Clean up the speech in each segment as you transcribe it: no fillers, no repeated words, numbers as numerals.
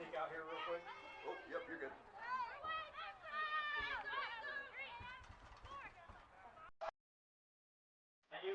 sneak out here real quick? Oh, yep, you're good. Thank you.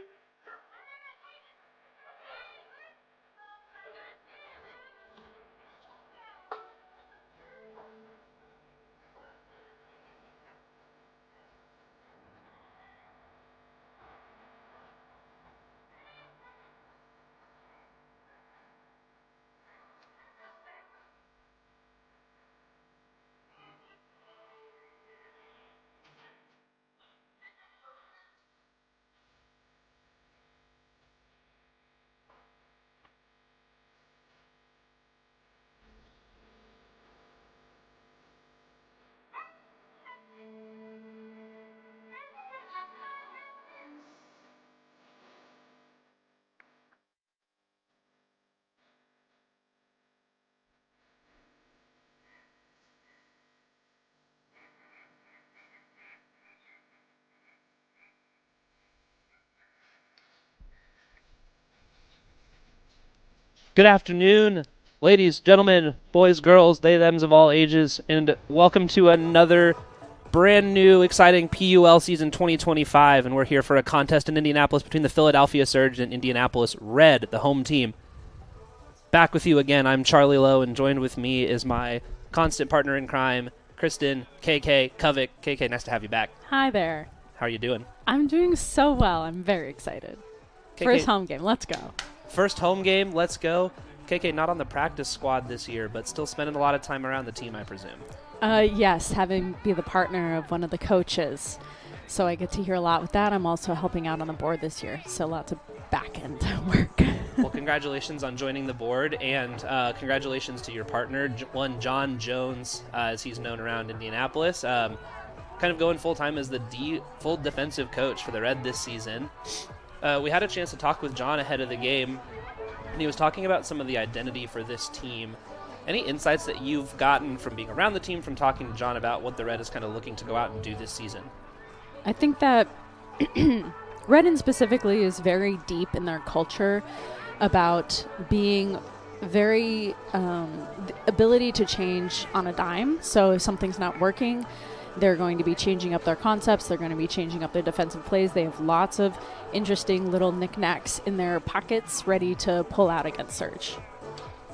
Good afternoon, ladies, gentlemen, boys, girls, they, thems of all ages, and welcome to another brand new, exciting PUL season 2025. And we're here for a contest in Indianapolis between the Philadelphia Surge and Indianapolis Red, the home team. Back with you again, I'm Charlie Lowe, and joined with me is my constant partner in crime, Kristen, KK, Kovic. KK, nice to have you back. Hi there. How are you doing? I'm doing so well. I'm very excited. KK, First home game. Let's go. First home game, let's go. KK, not on the practice squad this year, but still spending a lot of time around the team, I presume. Yes, having be the partner of one of the coaches. So I get to hear a lot with that. I'm also helping out on the board this year, so lots of back-end work. Well, congratulations on joining the board, and congratulations to your partner, one John Jones, as he's known around Indianapolis. Kind of going full-time as the full defensive coach for the Red this season. We had a chance to talk with John ahead of the game, and he was talking about some of the identity for this team. Any insights that you've gotten from being around the team, from talking to John about what the Red is kind of looking to go out and do this season? I think that Redden specifically is very deep in their culture about being very the ability to change on a dime. So if something's not working, they're going to be changing up their concepts. They're going to be changing up their defensive plays. They have lots of interesting little knickknacks in their pockets ready to pull out against Surge.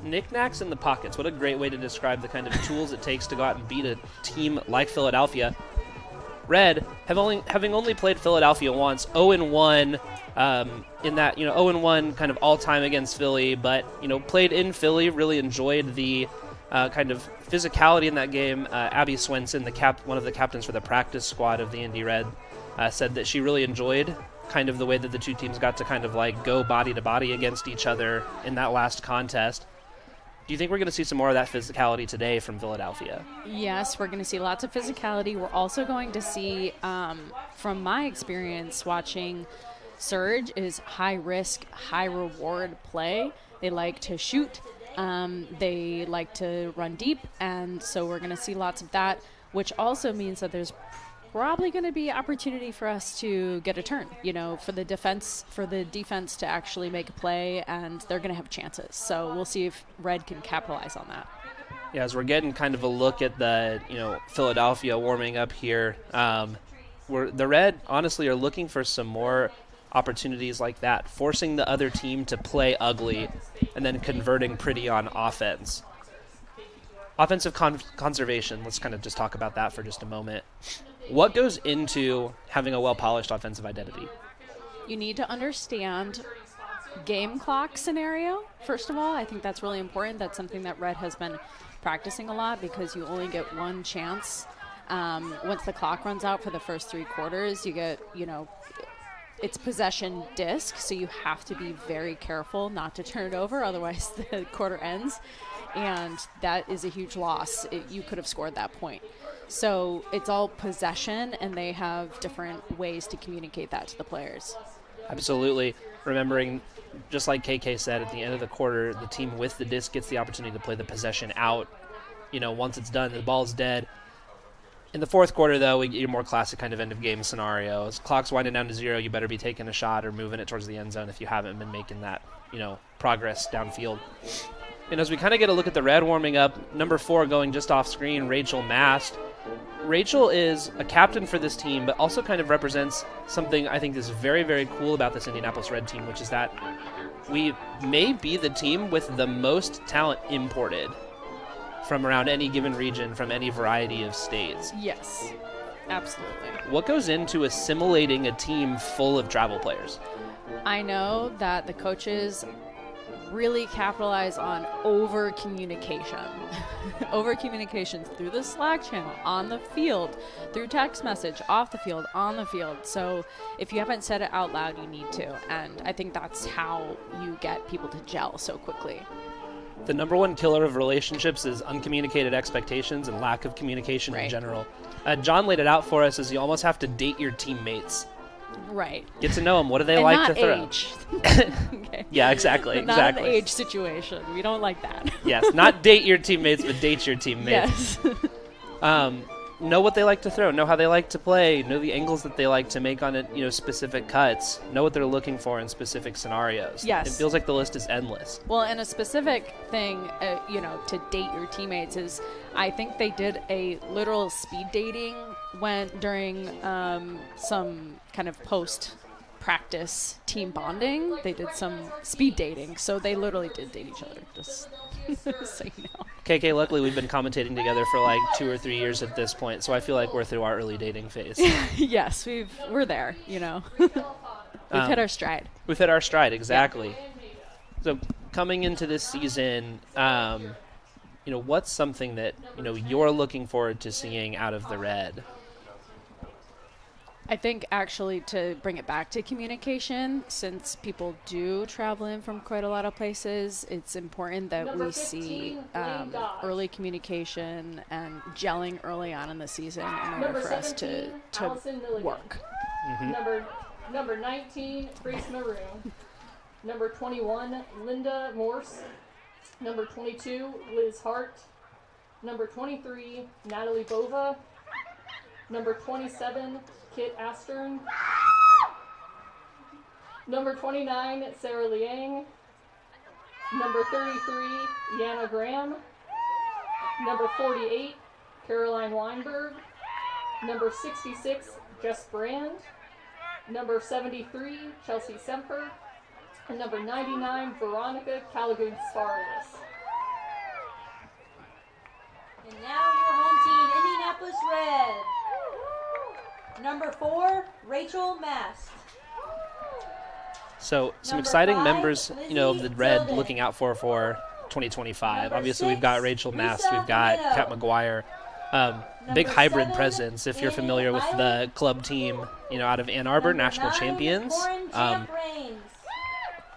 Knickknacks in the pockets. What a great way to describe the kind of tools it takes to go out and beat a team like Philadelphia. Red, having only played Philadelphia once, 0-1 in that, 0-1 kind of all-time against Philly, but, played in Philly, really enjoyed the kind of physicality in that game. Abby Swenson, one of the captains for the practice squad of the Indy Red, said that she really enjoyed kind of the way that the two teams got to kind of like go body to body against each other in that last contest. Do you think we're going to see some more of that physicality today from Philadelphia? Yes, we're going to see lots of physicality. We're also going to see, from my experience watching Surge, is high risk, high reward play. They like to shoot. They like to run deep, and so we're going to see lots of that, which also means that there's probably going to be opportunity for us to get a turn, for the defense to actually make a play, and they're going to have chances. So we'll see if Red can capitalize on that. Yeah, as we're getting kind of a look at the, Philadelphia warming up here, the Red honestly are looking for some more opportunities like that, forcing the other team to play ugly and then converting pretty on offense. Offensive conservation, let's kind of just talk about that for just a moment. What goes into having a well-polished offensive identity? You need to understand game clock scenario, first of all. I think that's really important. That's something that Red has been practicing a lot because you only get one chance. Once the clock runs out for the first 3 quarters, you get, it's possession disc, so you have to be very careful not to turn it over, otherwise the quarter ends, and that is a huge loss. You could have scored that point. So it's all possession, and they have different ways to communicate that to the players. Absolutely. Remembering, just like KK said, at the end of the quarter, the team with the disc gets the opportunity to play the possession out. Once it's done, the ball's dead. In the fourth quarter, though, we get a more classic kind of end-of-game scenario. As clock's winding down to 0, you better be taking a shot or moving it towards the end zone if you haven't been making that, progress downfield. And as we kind of get a look at the red warming up, number 4 going just off screen, Rachel Mast. Rachel is a captain for this team, but also kind of represents something I think is very, very cool about this Indianapolis Red team, which is that we may be the team with the most talent imported from around any given region, from any variety of states. Yes, absolutely. What goes into assimilating a team full of travel players? I know that the coaches really capitalize on over communication. Over communication through the Slack channel, on the field, through text message, off the field, on the field. So if you haven't said it out loud, you need to. And I think that's how you get people to gel so quickly. The number one killer of relationships is uncommunicated expectations and lack of communication in general. John laid it out for us as you almost have to date your teammates. Right. Get to know them. What do they and like not to throw? Age. Okay. Yeah, exactly. Not an age situation. We don't like that. Yes, not date your teammates, but date your teammates. Yes. Know what they like to throw. Know how they like to play. Know the angles that they like to make on it. Specific cuts. Know what they're looking for in specific scenarios. Yes. It feels like the list is endless. Well, and a specific thing, to date your teammates is, I think they did a literal speed dating during some kind of post-practice team bonding. They did some speed dating, so they literally did date each other. Just so you know. KK, luckily we've been commentating together for like 2 or 3 years at this point, so I feel like we're through our early dating phase. Yes, we're there. We've hit our stride. We've hit our stride, exactly. Yeah. So coming into this season, what's something that you're looking forward to seeing out of the Red? I think actually to bring it back to communication, since people do travel in from quite a lot of places, it's important that we see early communication and gelling early on in the season in order for us to work. Mm-hmm. Number 19, Grace Maroon. Number 21, Linda Morse. Number 22, Liz Hart. Number 23, Natalie Bova. Number 27, Kit Astern. Number 29, Sarah Liang. Number 33, Yana Graham. Number 48, Caroline Weinberg. Number 66, Jess Brand. Number 73, Chelsea Semper. And number 99, Veronica Calagoon-Sparlis. And now your home team, Indianapolis Red. Number 4, Rachel Mast. So some Number exciting 5, members, Lizzie of the Red Tilden. looking out for 2025. Number Obviously, we've 6, got Rachel Mast, Lisa we've got Finetto. Kat McGuire. Big Number hybrid 7, presence if you're Annie familiar with the Miley. club team, out of Ann Arbor, Number national 9, champions. Corin Champ Rains.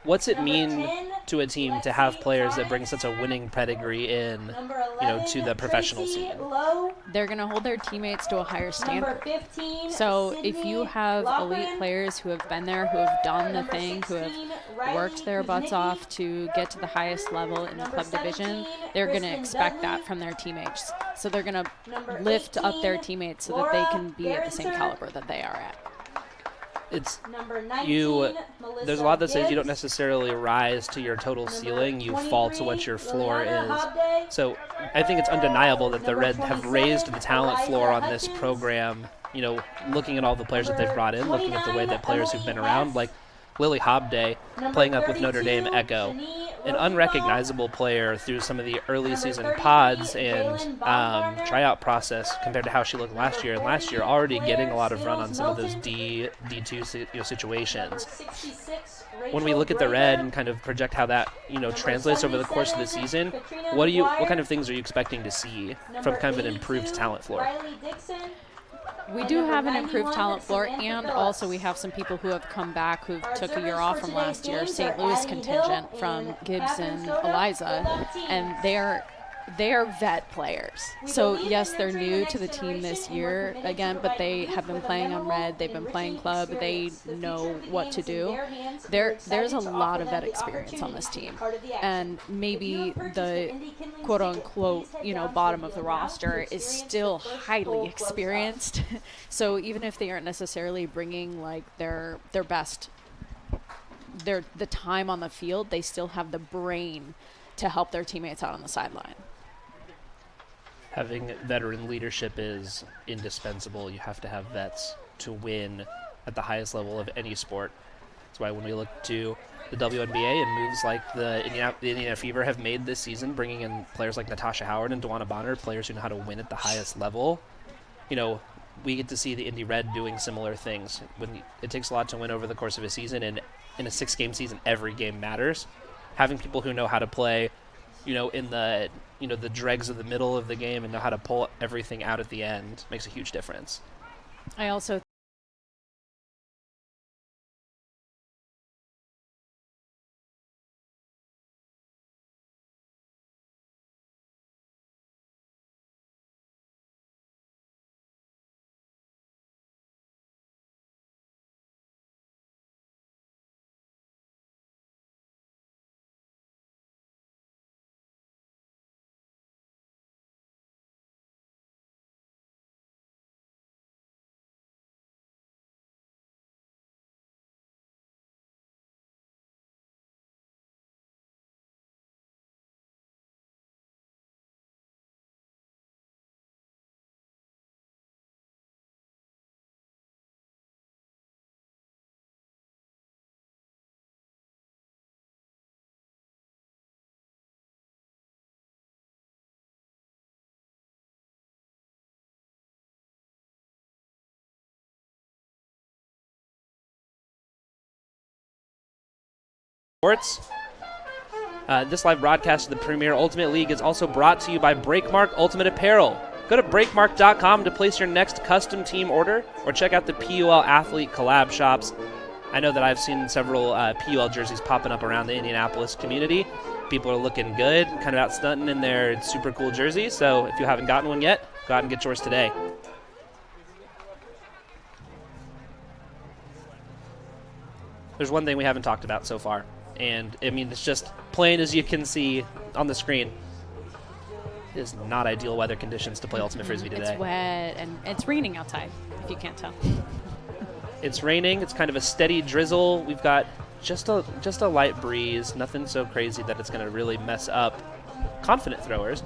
What's it Number mean 10, to a team to have Lexi players that Torrance. bring such a winning pedigree in, Number 11, to the professional Tracy scene? Lowe. They're going to hold their teammates to a higher Number standard. 15, So if Sydney you have elite Loughran. players who have been there, who have done the Number thing, who 16, have Riley worked their butts Kuznicki. off to get to the highest level in the Number club division, 17, they're going to Kristen expect Dudley. that from their teammates. So they're going to Number lift up their 18, teammates so that they can Laura be at the same Berenson. caliber that they are at. It's Number 19, Melissa there's a lot that says you don't Gibbs. necessarily rise to your total Number ceiling, you fall to what 23, your floor Liliana is. Hobday. So I think it's undeniable that the Number Red have 27, raised the talent floor on this Hutchins. program, looking at all the players that they've brought in, looking at the way that players who've been Emily around, Hess. like Lily Hobday, Number playing up with 32, Notre Dame Echo. Shani An Rosenthal. unrecognizable player through some of the early Number season 33, pods and Jalen Baumgartner. tryout process compared to how she looked last year. And last year already Claire getting a lot of run on Seals some of those Milton. D2 Number situations. 66, When we Rachel look at the Brager. Red and kind of project how that translates over the course of the 77, season, Katrina what McGuire. kind of things are you expecting to see from Number kind of an improved 82, talent floor? Riley Dixon. We And do number have an 91, improved talent floor, Samantha and Phillips. also we have some people who have come back who Our took a year observers off for from today's last year, games St. are Louis Addie contingent Hill from and Gibbs Catherine and Soto. Eliza, Good luck, teams. and they're vet players. We So believe yes, in they're nurturing the new next to the team this generation, and we're year committed to again, but providing they youth have been with a playing on memorable Red, they've been and playing enriching club, they experience. The future know of the what game to is in do. their hands, and There's we're a excited to lot offer of them vet the experience on this opportunity to be team, part of the action. and If you maybe have purchased the an Indy Kindling quote ticket, unquote please head down to bottom the of the field house to roster is experience still the first highly full club stop. experienced. So even if they aren't necessarily bringing like their best the time on the field, they still have the brain to help their teammates out on the sideline. Having veteran leadership is indispensable. You have to have vets to win at the highest level of any sport. That's why when we look to the WNBA and moves like the Indiana Fever have made this season, bringing in players like Natasha Howard and DeWanna Bonner, players who know how to win at the highest level, we get to see the Indy Red doing similar things. It takes a lot to win over the course of a season, and in a 6-game season, every game matters. Having people who know how to play, in the the dregs of the middle of the game and know how to pull everything out at the end makes a huge difference. I also Sports. This live broadcast of the Premier Ultimate League is also brought to you by Breakmark Ultimate Apparel. Go to breakmark.com to place your next custom team order or check out the PUL Athlete Collab shops. I know that I've seen several PUL jerseys popping up around the Indianapolis community. People are looking good, kind of out stunting in their super cool jerseys, so if you haven't gotten one yet, go out and get yours today. There's one thing we haven't talked about so far, and I mean, it's just plain as you can see on the screen. It is not ideal weather conditions to play Ultimate Frisbee today. It's wet, and it's raining outside, if you can't tell. It's raining. It's kind of a steady drizzle. We've got just a light breeze, nothing so crazy that it's going to really mess up confident throwers.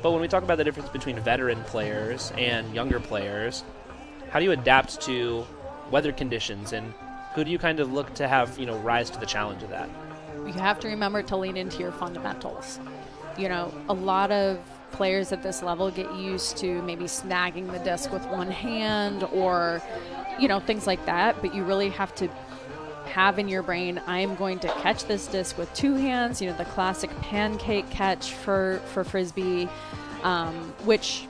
But when we talk about the difference between veteran players and younger players, how do you adapt to weather conditions, and who do you kind of look to have, rise to the challenge of that? You have to remember to lean into your fundamentals. A lot of players at this level get used to maybe snagging the disc with one hand or, things like that. But you really have to have in your brain, I'm going to catch this disc with two hands, the classic pancake catch for Frisbee, which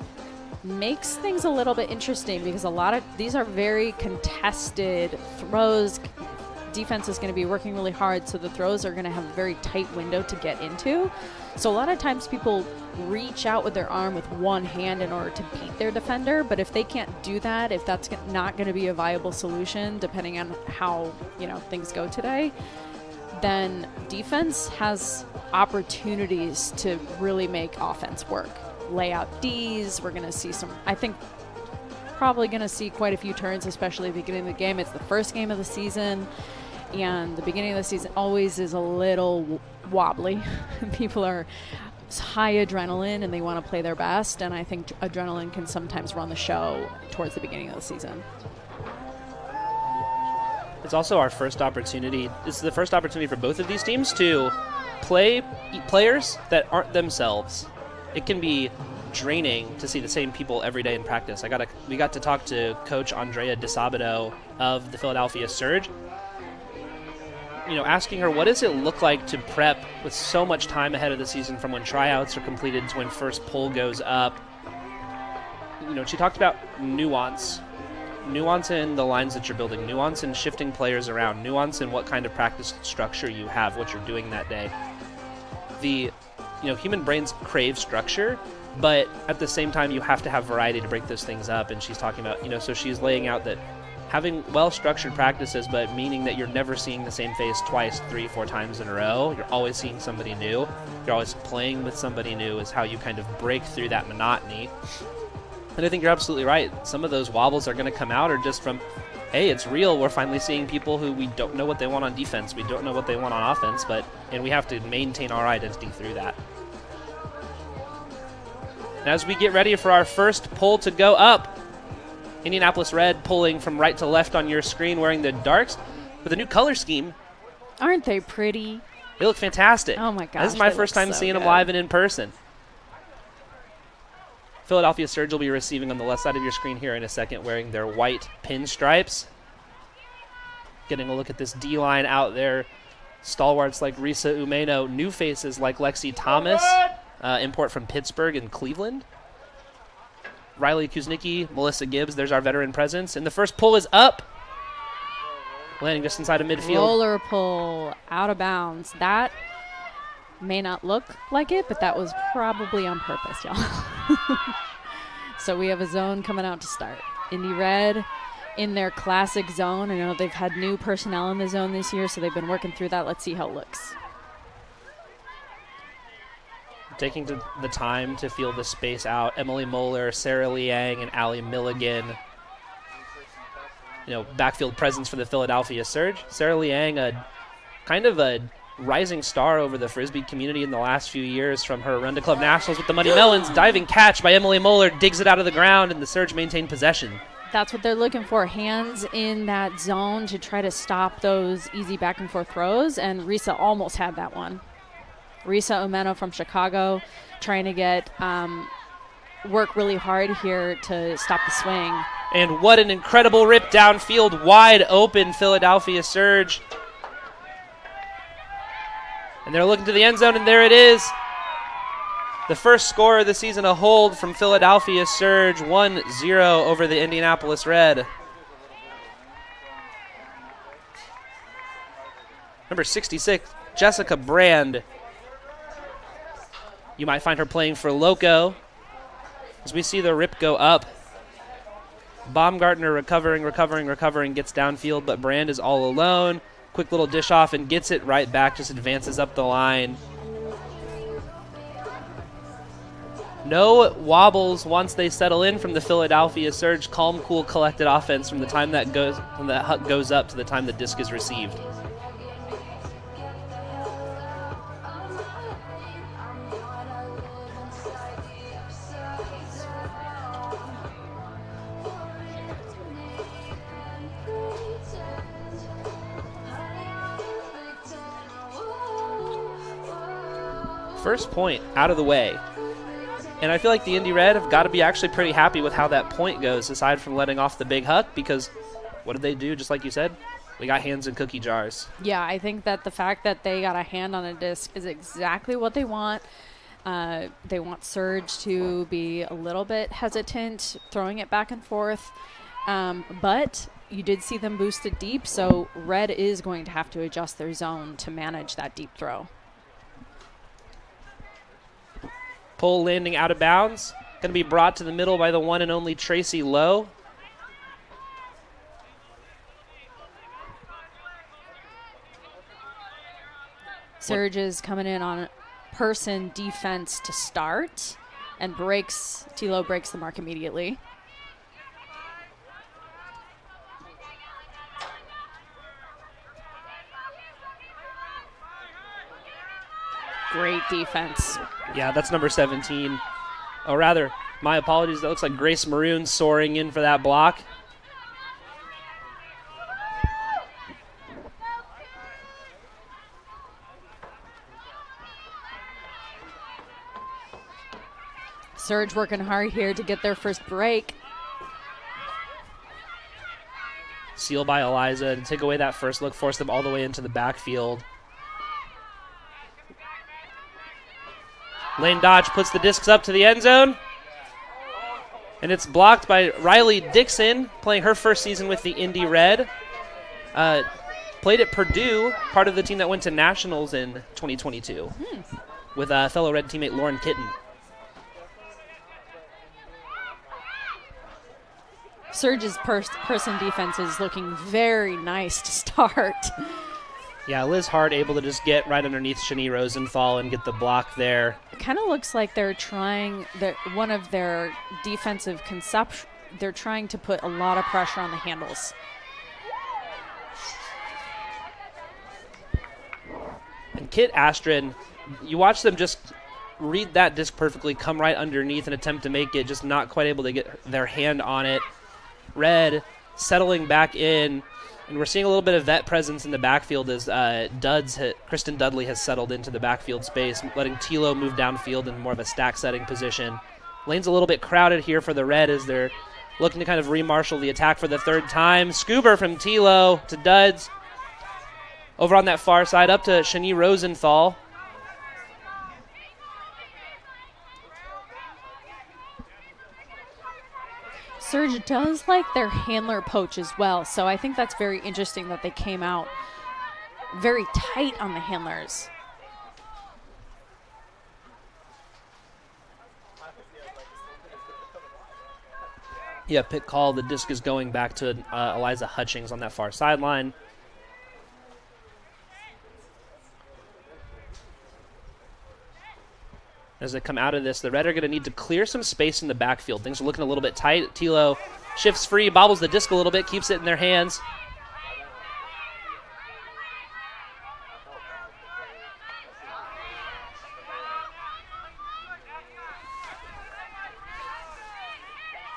makes things a little bit interesting because a lot of these are very contested throws. Defense is going to be working really hard, so the throws are going to have a very tight window to get into. So a lot of times people reach out with their arm with one hand in order to beat their defender, but if they can't do that, if that's not going to be a viable solution, depending on how things go today, then defense has opportunities to really make offense work. Layout Ds, we're going to see probably going to see quite a few turns, especially at the beginning of the game. It's the first game of the season, and the beginning of the season always is a little wobbly. People are high adrenaline and they want to play their best, and I think adrenaline can sometimes run the show towards the beginning of the season. It's also our first opportunity. It's the first opportunity for both of these teams to play players that aren't themselves. It can be draining to see the same people every day in practice. We got to talk to Coach Andrea DeSabato of the Philadelphia Surge, asking her, what does it look like to prep with so much time ahead of the season from when tryouts are completed to when first pull goes up? She talked about nuance in the lines that you're building, nuance in shifting players around, nuance in what kind of practice structure you have, what you're doing that day. Human brains crave structure, but at the same time, you have to have variety to break those things up. And she's talking about, so she's laying out that having well-structured practices, but meaning that you're never seeing the same face twice, 3-4 times in a row. You're always seeing somebody new. You're always playing with somebody new is how you kind of break through that monotony. And I think you're absolutely right. Some of those wobbles are going to come out or just from hey, it's real. We're finally seeing people who we don't know what they want on defense. We don't know what they want on offense, and we have to maintain our identity through that. And as we get ready for our first pull to go up, Indianapolis Red pulling from right to left on your screen, wearing the darks with a new color scheme. Aren't they pretty? They look fantastic. Oh my gosh. This is my they first look time so seeing good. them live and in person. Philadelphia Surge will be receiving on the left side of your screen here in a second, wearing their white pinstripes. Getting a look at this D-line out there. Stalwarts like Risa Umeno, new faces like Lexi Thomas, import from Pittsburgh and Cleveland. Riley Kuznicki, Melissa Gibbs, there's our veteran presence. And the first pull is up, landing just inside of midfield. Roller pull, out of bounds. That may not look like it, but that was probably on purpose, y'all. So we have a zone coming out to start. Indy Red in their classic zone. I know they've had new personnel in the zone this year, so they've been working through that. Let's see how it looks. Taking the time to feel the space out. Emily Moeller, Sarah Liang, and Allie Milligan. Backfield presence for the Philadelphia Surge. Sarah Liang, kind of a rising star over the Frisbee community in the last few years from her run to Club Nationals with the Muddy Melons. Diving catch by Emily Moeller, digs it out of the ground, and the Surge maintain possession. That's what they're looking for, hands in that zone to try to stop those easy back and forth throws, and Risa almost had that one. Risa Umeno from Chicago trying to get work really hard here to stop the swing. And what an incredible rip downfield, wide open Philadelphia Surge. And they're looking to the end zone, and there it is. The first score of the season, a hold from Philadelphia Surge, 1-0 over the Indianapolis Red. Number 66, Jessica Brand. You might find her playing for Loco. As we see the rip go up. Baumgartner recovering, gets downfield, but Brand is all alone. Quick little dish off and gets it right back, just advances up the line. No wobbles once they settle in from the Philadelphia Surge. Calm, cool, collected offense from the time that huck goes up to the time the disc is received. First point out of the way. And I feel like the Indy Red have got to be actually pretty happy with how that point goes, aside from letting off the big huck, because what did they do? Just like you said, we got hands in cookie jars. Yeah, I think that the fact that they got a hand on a disc is exactly what they want. They want Surge to be a little bit hesitant, throwing it back and forth. But you did see them boost it deep, so Red is going to have to adjust their zone to manage that deep throw. Pull landing out of bounds. Going to be brought to the middle by the one and only Tracy Lowe. Surge is coming in on person defense to start, and T-Lowe breaks the mark immediately. Great defense. Yeah, that's number 17. Oh, rather, my apologies. That looks like Grace Maroon soaring in for that block. Surge working hard here to get their first break. Seal by Eliza to take away that first look, force them all the way into the backfield. Lane Dodge puts the discs up to the end zone. And it's blocked by Riley Dixon, playing her first season with the Indy Red. Played at Purdue, part of the team that went to Nationals in 2022, with fellow Red teammate Lauren Kitten. Surge's person defense is looking very nice to start. Yeah, Liz Hart able to just get right underneath Shani Rosenthal and get the block there. It kind of looks like they're trying, one of their defensive they're trying to put a lot of pressure on the handles. And Kit Astrid, you watch them just read that disc perfectly, come right underneath and attempt to make it, just not quite able to get their hand on it. Red settling back in, and we're seeing a little bit of vet presence in the backfield as Kristen Dudley has settled into the backfield space, letting Tilo move downfield in more of a stack setting position. Lane's a little bit crowded here for the Red as they're looking to kind of remarshal the attack for the third time. Scuba from Tilo to Duds. Over on that far side, up to Shani Rosenthal. Surge does like their handler poach as well, so I think that's very interesting that they came out very tight on the handlers. Yeah, pick call. The disc is going back to Eliza Hutchings on that far sideline. As they come out of this, the Red are going to need to clear some space in the backfield. Things are looking a little bit tight. Tilo shifts free, bobbles the disc a little bit, keeps it in their hands.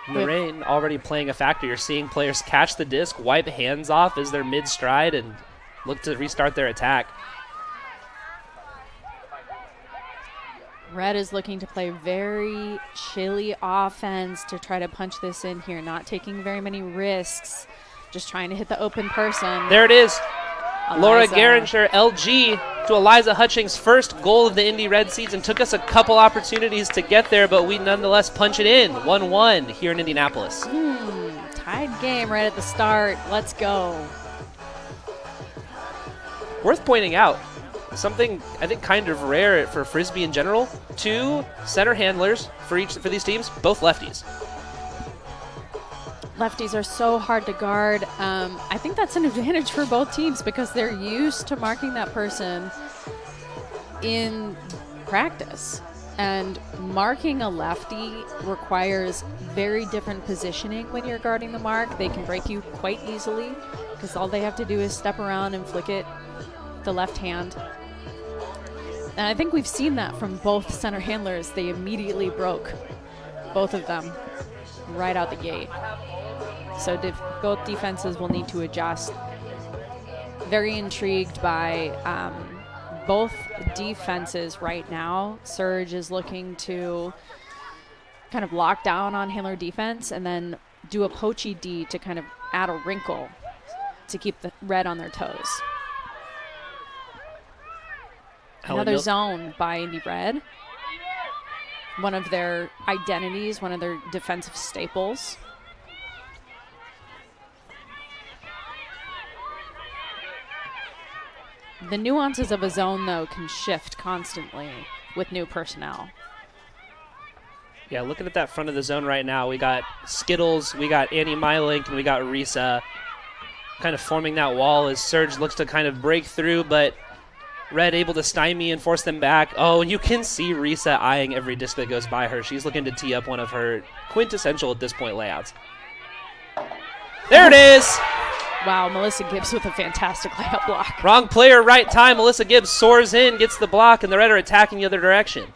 And the rain already playing a factor. You're seeing players catch the disc, wipe hands off as they're mid-stride, and look to restart their attack. Red is looking to play very chilly offense to try to punch this in here, not taking very many risks, just trying to hit the open person. There it is. Eliza. Laura Geringer, LG, to Eliza Hutchings' first goal of the Indy Red season. Took us a couple opportunities to get there, but we nonetheless punch it in. 1-1 here in Indianapolis. Tied game right at the start. Let's go. Worth pointing out, something I think kind of rare for Frisbee in general, 2 center handlers for these teams, both lefties. Lefties are so hard to guard. I think that's an advantage for both teams because they're used to marking that person in practice. And marking a lefty requires very different positioning when you're guarding the mark. They can break you quite easily because all they have to do is step around and flick it the left hand. And I think we've seen that from both center handlers. They immediately broke, both of them, right out the gate. So both defenses will need to adjust. Very intrigued by both defenses right now. Surge is looking to kind of lock down on handler defense and then do a poachy D to kind of add a wrinkle to keep the Red on their toes. Another zone by Indy Red. One of their identities, one of their defensive staples. The nuances of a zone, though, can shift constantly with new personnel. Yeah, looking at that front of the zone right now, we got Skittles, we got Annie Mylink, and we got Risa kind of forming that wall as Surge looks to kind of break through, but Red able to stymie and force them back. Oh, and you can see Risa eyeing every disc that goes by her. She's looking to tee up one of her quintessential at this point layouts. There it is! Wow, Melissa Gibbs with a fantastic layup block. Wrong player, right time. Melissa Gibbs soars in, gets the block, and the Red are attacking the other direction.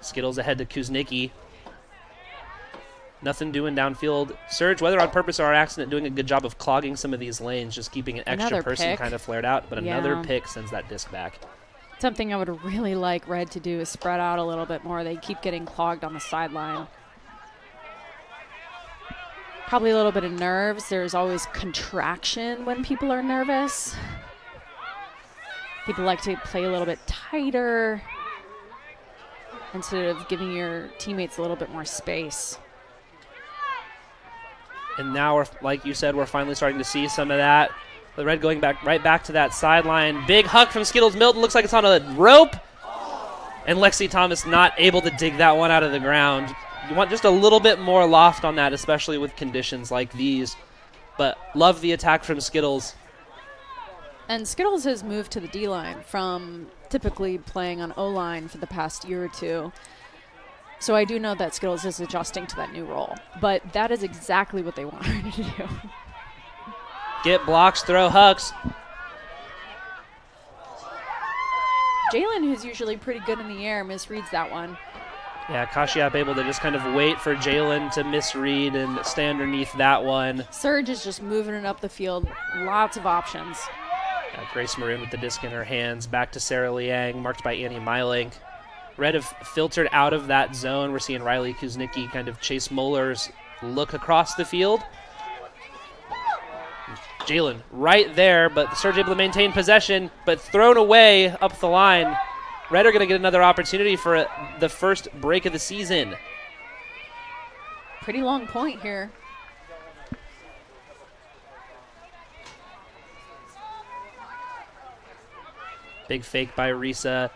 Skittles ahead to Kuznicki. Nothing doing downfield. Surge, whether on purpose or accident, doing a good job of clogging some of these lanes, just keeping an extra person kind of flared out, but another pick sends that disc back. Something I would really like Red to do is spread out a little bit more. They keep getting clogged on the sideline. Probably a little bit of nerves. There's always contraction when people are nervous. People like to play a little bit tighter instead of giving your teammates a little bit more space. And now, like you said, we're finally starting to see some of that. The Red going back right back to that sideline. Big huck from Skittles Milton. Looks like it's on a rope. And Lexi Thomas not able to dig that one out of the ground. You want just a little bit more loft on that, especially with conditions like these. But love the attack from Skittles. And Skittles has moved to the D-line from typically playing on O-line for the past year or two. So I do know that Skittles is adjusting to that new role. But that is exactly what they want her to do. Get blocks, throw hucks. Jalen, who's usually pretty good in the air, misreads that one. Yeah, Kashiap able to just kind of wait for Jalen to misread and stay underneath that one. Surge is just moving it up the field. Lots of options. Grace Maroon with the disc in her hands. Back to Sarah Liang, marked by Annie Mylink. Red have filtered out of that zone. We're seeing Riley Kuznicki kind of chase Moeller's look across the field. Jalen right there, but the Surge able to maintain possession, but thrown away up the line. Red are going to get another opportunity for the first break of the season. Pretty long point here. Big fake by Risa.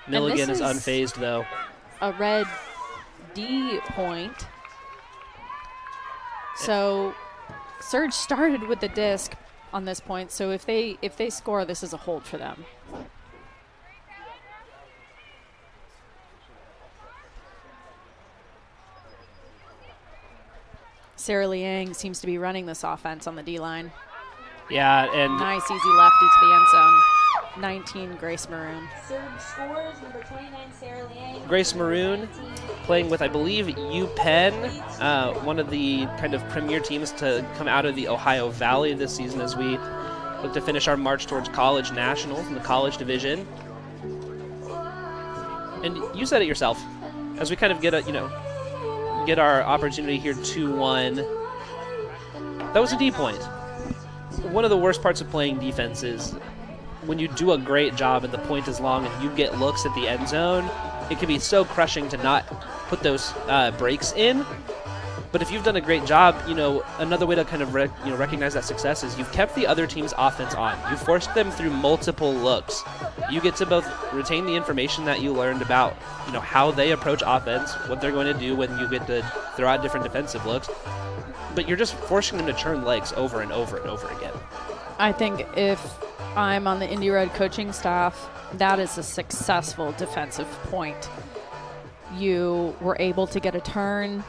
Milligan is unfazed, though. A red D point. So Surge started with the disc on this point, so if they score, this is a hold for them. Sarah Liang seems to be running this offense on the D-line. Yeah, and nice easy lefty to the end zone. 19, Grace Maroon. Surge scores, number 29, Sarah Liang. Grace Maroon playing with, I believe, UPenn, one of the kind of premier teams to come out of the Ohio Valley this season as we look to finish our march towards college nationals in the college division. And you said it yourself, as we kind of get get our opportunity here 2-1. That was a D point. One of the worst parts of playing defense is when you do a great job and the point is long and you get looks at the end zone, it can be so crushing to not put those breaks in. But if you've done a great job, another way to kind of recognize that success is you've kept the other team's offense on. You forced them through multiple looks. You get to both retain the information that you learned about, how they approach offense, what they're going to do when you get to throw out different defensive looks. But you're just forcing them to turn legs over and over and over again. I think if I'm on the Indy Red coaching staff, that is a successful defensive point. You were able to get a turn.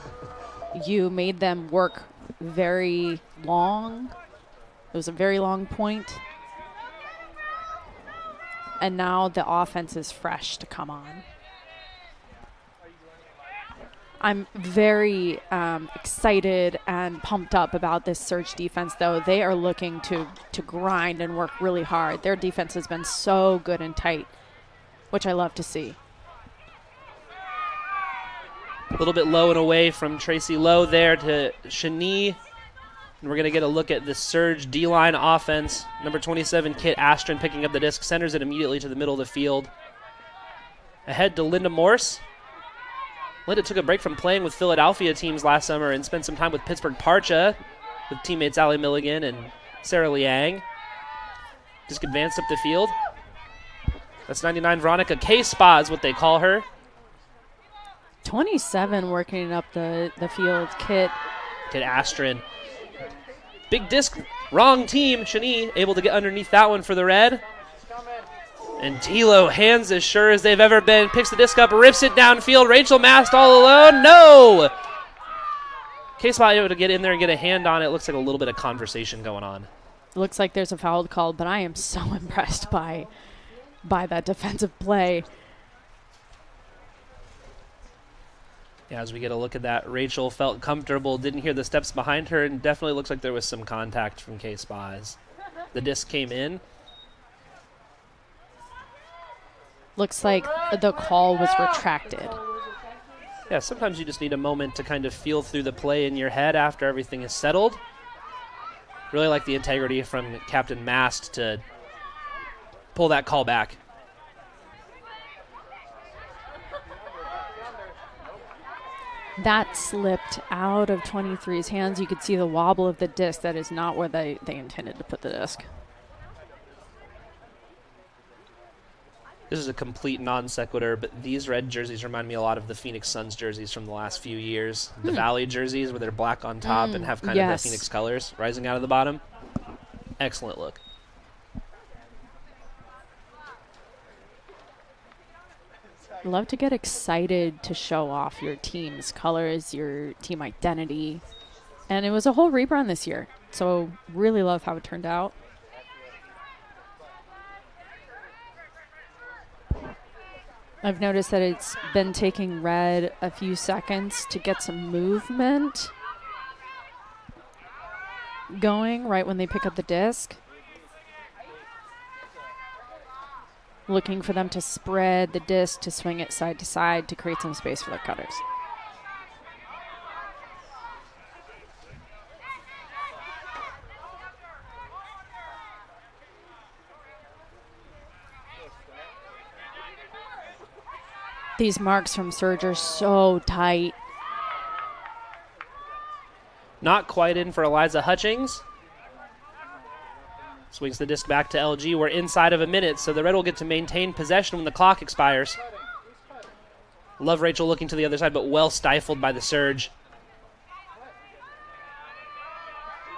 You made them work very long. It was a very long point. And now the offense is fresh to come on. I'm very excited and pumped up about this Surge defense, though. They are looking to grind and work really hard. Their defense has been so good and tight, which I love to see. A little bit low and away from Tracy Lowe there to Shani. And we're going to get a look at the Surge D-line offense. Number 27, Kit Astron picking up the disc, centers it immediately to the middle of the field. Ahead to Linda Morse. Linda took a break from playing with Philadelphia teams last summer and spent some time with Pittsburgh Parcha with teammates Allie Milligan and Sarah Liang. Disc advanced up the field. That's 99 Veronica K-Spa is what they call her. 27 working up the field. Kit Astron. Big disc, wrong team. Shani able to get underneath that one for the Red. And Tilo, hands as sure as they've ever been, picks the disc up, rips it downfield. Rachel Mast all alone. No! K-Spot able to get in there and get a hand on it. Looks like a little bit of conversation going on. Looks like there's a foul called, but I am so impressed by that defensive play. Yeah, as we get a look at that, Rachel felt comfortable, didn't hear the steps behind her, and definitely looks like there was some contact from K-Spa as the disc came in. Looks like the call was retracted. Yeah, sometimes you just need a moment to kind of feel through the play in your head after everything is settled. Really like the integrity from Captain Mast to pull that call back. That slipped out of 23's hands. You could see the wobble of the disc. That is not where they intended to put the disc. This is a complete non sequitur, but these red jerseys remind me a lot of the Phoenix Suns jerseys from the last few years. The Valley jerseys where they're black on top and have kind of the Phoenix colors rising out of the bottom. Excellent look. Love to get excited to show off your team's colors, your team identity. And it was a whole rebrand this year. So really love how it turned out. I've noticed that it's been taking red a few seconds to get some movement going right when they pick up the disc. Looking for them to spread the disc to swing it side to side to create some space for their cutters. These marks from Surge are so tight. Not quite in for Eliza Hutchings. Swings the disc back to LG. We're inside of a minute, so the Red will get to maintain possession when the clock expires. Love Rachel looking to the other side, but well stifled by the Surge.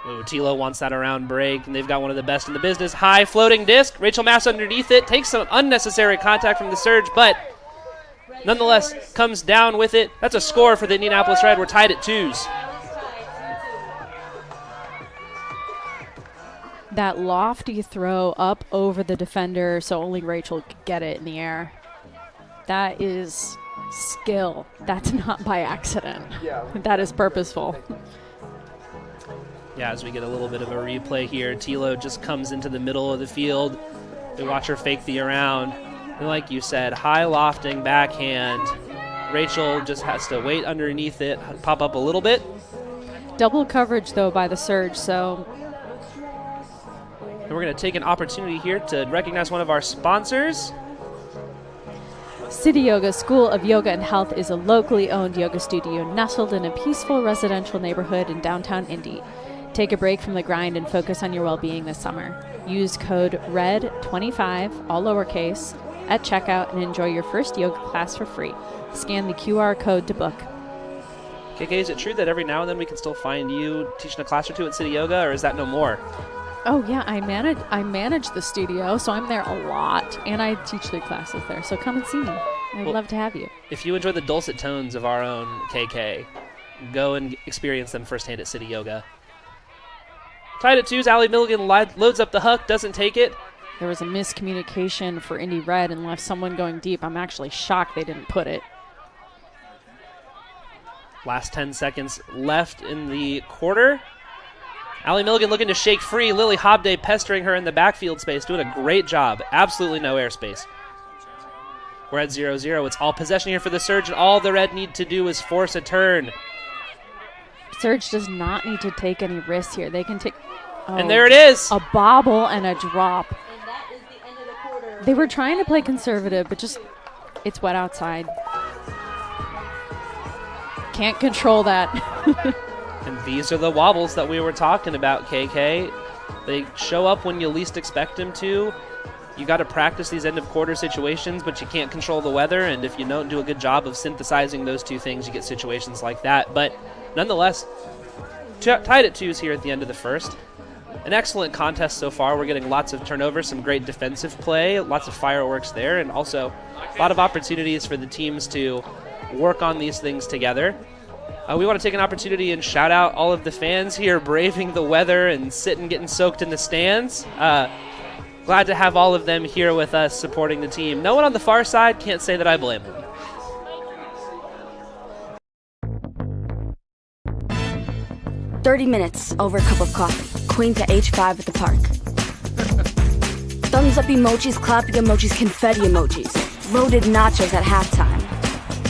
Ooh, Tilo wants that around break, and they've got one of the best in the business. High floating disc. Rachel Mass underneath it. Takes some unnecessary contact from the Surge, but nonetheless comes down with it. That's a score for the Indianapolis Red. We're tied at 2s. That lofty throw up over the defender so only Rachel could get it in the air. That is skill. That's not by accident. That is purposeful. Yeah, as we get a little bit of a replay here, Tilo just comes into the middle of the field. We watch her fake the around. And like you said, high lofting backhand. Rachel just has to wait underneath it, pop up a little bit. Double coverage, though, by the Surge, so... And we're going to take an opportunity here to recognize one of our sponsors. City Yoga School of Yoga and Health is a locally owned yoga studio nestled in a peaceful residential neighborhood in downtown Indy. Take a break from the grind and focus on your well-being this summer. Use code RED25, all lowercase, at checkout and enjoy your first yoga class for free. Scan the QR code to book. KK, is it true that every now and then we can still find you teaching a class or two at City Yoga, or is that no more? Oh yeah, I manage the studio, so I'm there a lot, and I teach 3 classes there. So come and see me. I'd love to have you. If you enjoy the dulcet tones of our own KK, go and experience them firsthand at City Yoga. Tied at 2s, Allie Milligan loads up the hook, doesn't take it. There was a miscommunication for Indy Red and left someone going deep. I'm actually shocked they didn't put it. Last 10 seconds left in the quarter. Allie Milligan looking to shake free. Lily Hobday pestering her in the backfield space, doing a great job. Absolutely no airspace. We're at 0-0. It's all possession here for the Surge, and all the Red need to do is force a turn. Surge does not need to take any risks here. They can take... And there it is. A bobble and a drop. And that is the end of the quarter. They were trying to play conservative, but just... It's wet outside. Can't control that. And these are the wobbles that we were talking about, KK. They show up when you least expect them to. You got to practice these end-of-quarter situations, but you can't control the weather, and if you don't do a good job of synthesizing those two things, you get situations like that. But nonetheless, tied at 2s here at the end of the first. An excellent contest so far. We're getting lots of turnovers, some great defensive play, lots of fireworks there, and also a lot of opportunities for the teams to work on these things together. We want to take an opportunity and shout out all of the fans here braving the weather and sitting getting soaked in the stands. Glad to have all of them here with us supporting the team. No one on the far side, can't say that I blame them. "30 minutes over a cup of coffee. Queen to H5 at the park. Thumbs up emojis, clapping emojis, confetti emojis. Loaded nachos at halftime.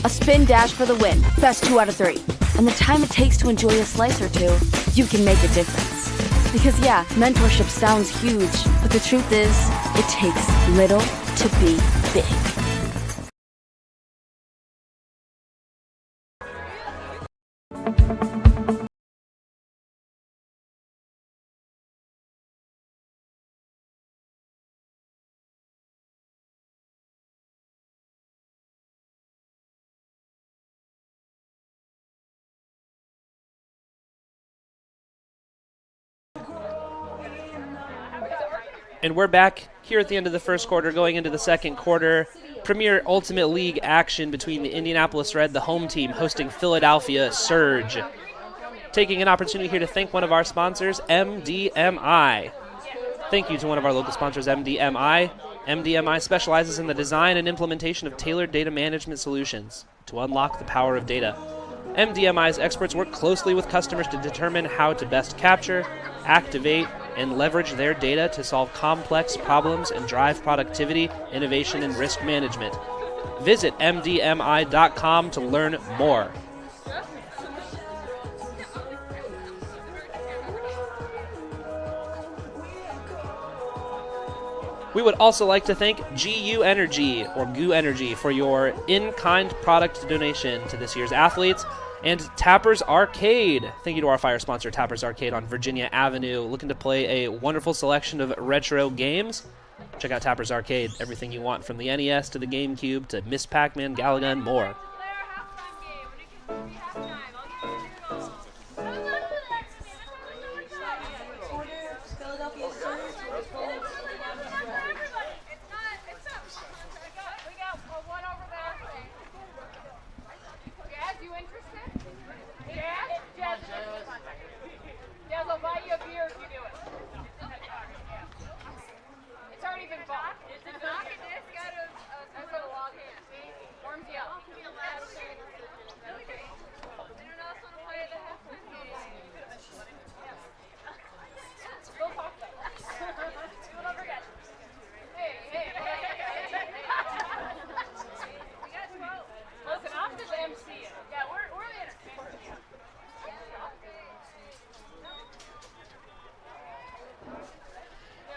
A spin dash for the win. Best 2 out of 3. And the time it takes to enjoy a slice or two, you can make a difference. Because yeah, mentorship sounds huge, but the truth is, it takes little to be big." And we're back here at the end of the first quarter, going into the second quarter. Premier Ultimate League action between the Indianapolis Red, the home team, hosting Philadelphia Surge. Taking an opportunity here to thank one of our sponsors, MDMI. Thank you to one of our local sponsors, MDMI. MDMI specializes in the design and implementation of tailored data management solutions to unlock the power of data. MDMI's experts work closely with customers to determine how to best capture, activate, and leverage their data to solve complex problems and drive productivity, innovation, and risk management. Visit mdmi.com to learn more. We would also like to thank GU Energy, or GU Energy, for your in-kind product donation to this year's athletes, and Tappers Arcade. Thank you to our fire sponsor, Tappers Arcade on Virginia Avenue. Looking to play a wonderful selection of retro games? Check out Tappers Arcade. Everything you want, from the NES to the GameCube to Miss Pac-Man, Galaga, and more.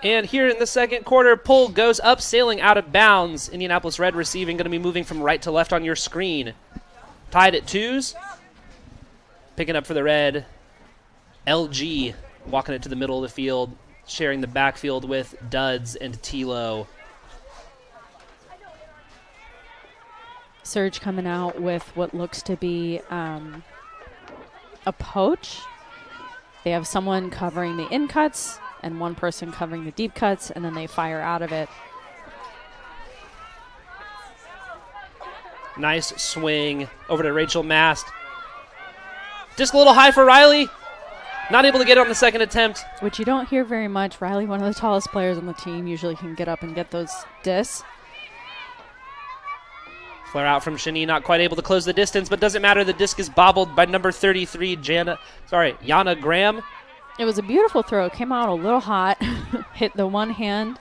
And here in the second quarter, PUL goes up, sailing out of bounds. Indianapolis Red receiving, going to be moving from right to left on your screen. Tied at 2s. Picking up for the Red, LG, walking it to the middle of the field, sharing the backfield with Duds and Tilo. Surge coming out with what looks to be a poach. They have someone covering the in cuts and one person covering the deep cuts, and then they fire out of it. Nice swing over to Rachel Mast. Just a little high for Riley. Not able to get it on the second attempt. Which you don't hear very much. Riley, one of the tallest players on the team, usually can get up and get those discs. Flare out from Shani, not quite able to close the distance, but doesn't matter. The disc is bobbled by number 33, Yana Graham. It was a beautiful throw. It came out a little hot, hit the one hand,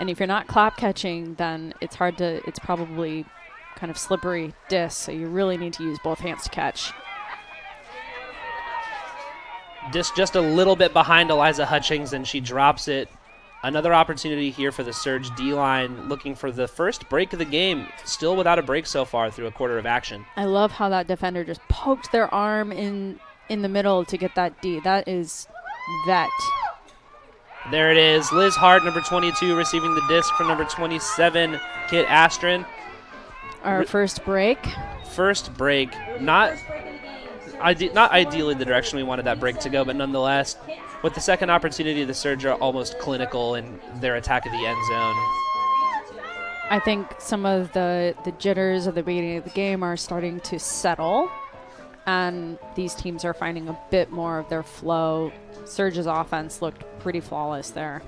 and if you're not clap catching, then it's probably kind of slippery disc, so you really need to use both hands to catch. Disc just a little bit behind Eliza Hutchings, and she drops it. Another opportunity here for the Surge D-line, looking for the first break of the game, still without a break so far through a quarter of action. I love how that defender just poked their arm in the middle to get that D. That is vet. There it is. Liz Hart, number 22, receiving the disc from number 27, Kit Astrin. Our first break. First break. Not ideally the direction we wanted that break to go, but nonetheless, with the second opportunity, the Surge are almost clinical in their attack of the end zone. I think some of the jitters at the beginning of the game are starting to settle, and these teams are finding a bit more of their flow. Surge's offense looked pretty flawless there.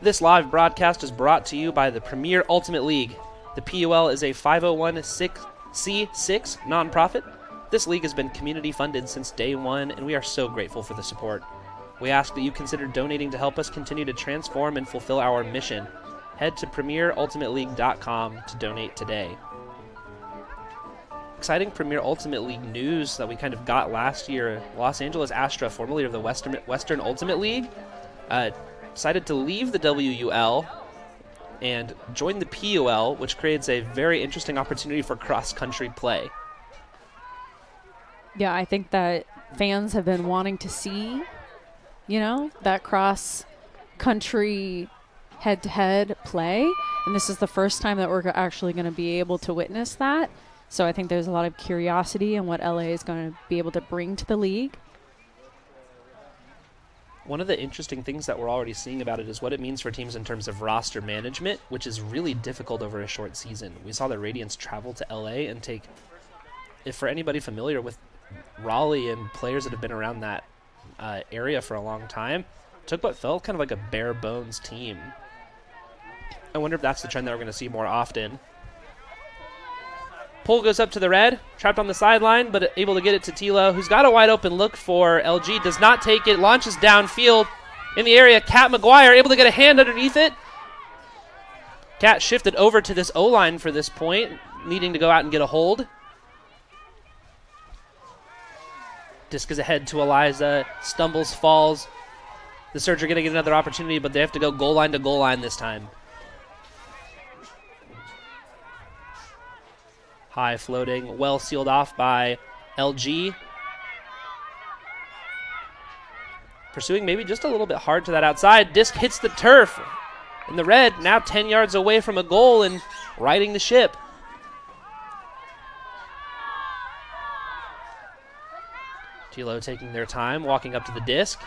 This live broadcast is brought to you by the Premier Ultimate League. The PUL is a 501c6 nonprofit. This league has been community funded since day one, and we are so grateful for the support. We ask that you consider donating to help us continue to transform and fulfill our mission. Head to premierultimateleague.com to donate today. Exciting Premier Ultimate League news that we kind of got last year. Los Angeles Astra, formerly of the Western Ultimate League, decided to leave the WUL and join the PUL, which creates a very interesting opportunity for cross-country play. Yeah, I think that fans have been wanting to see, that cross-country head-to-head play, and this is the first time that we're actually going to be able to witness that. So I think there's a lot of curiosity in what LA is going to be able to bring to the league. One of the interesting things that we're already seeing about it is what it means for teams in terms of roster management, which is really difficult over a short season. We saw the Radiants travel to LA and take, if for anybody familiar with Raleigh and players that have been around that area for a long time, took what felt kind of like a bare bones team. I wonder if that's the trend that we're going to see more often. PUL goes up to the red, trapped on the sideline, but able to get it to Tilo, who's got a wide open look for LG, does not take it, launches downfield in the area. Kat McGuire able to get a hand underneath it. Kat shifted over to this O-line for this point, needing to go out and get a hold. Disc is ahead to Eliza, stumbles, falls. The Surge are going to get another opportunity, but they have to go goal line to goal line this time. High floating, well sealed off by LG. Pursuing maybe just a little bit hard to that outside. Disc hits the turf. And the red now 10 yards away from a goal and riding the ship. Tilo taking their time, walking up to the disc.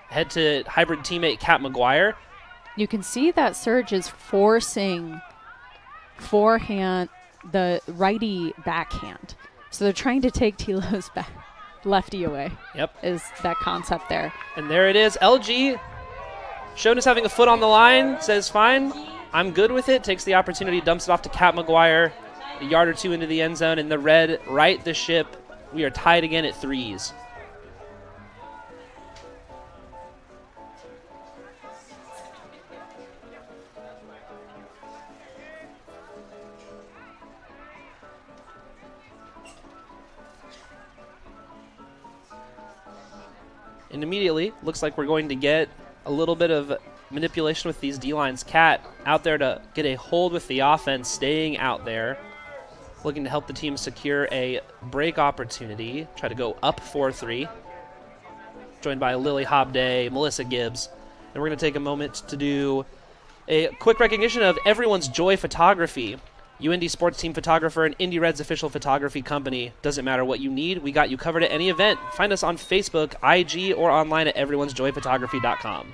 Head to hybrid teammate Kat McGuire. You can see that Surge is forcing forehand, the righty backhand. So they're trying to take Tilo's lefty away. Yep. Is that concept there. And there it is. LG, shown as having a foot on the line, says fine, I'm good with it. Takes the opportunity, dumps it off to Kat McGuire, a yard or two into the end zone, and the red right the ship. We are tied again at 3s. And immediately, looks like we're going to get a little bit of manipulation with these D-lines. Kat out there to get a hold with the offense, staying out there, looking to help the team secure a break opportunity, try to go up 4-3. Joined by Lily Hobday, Melissa Gibbs. And we're going to take a moment to do a quick recognition of everyone's joy photography. UND sports team photographer and Indy Reds official photography company. Doesn't matter what you need, we got you covered at any event. Find us on Facebook, IG, or online at everyone'sjoyphotography.com.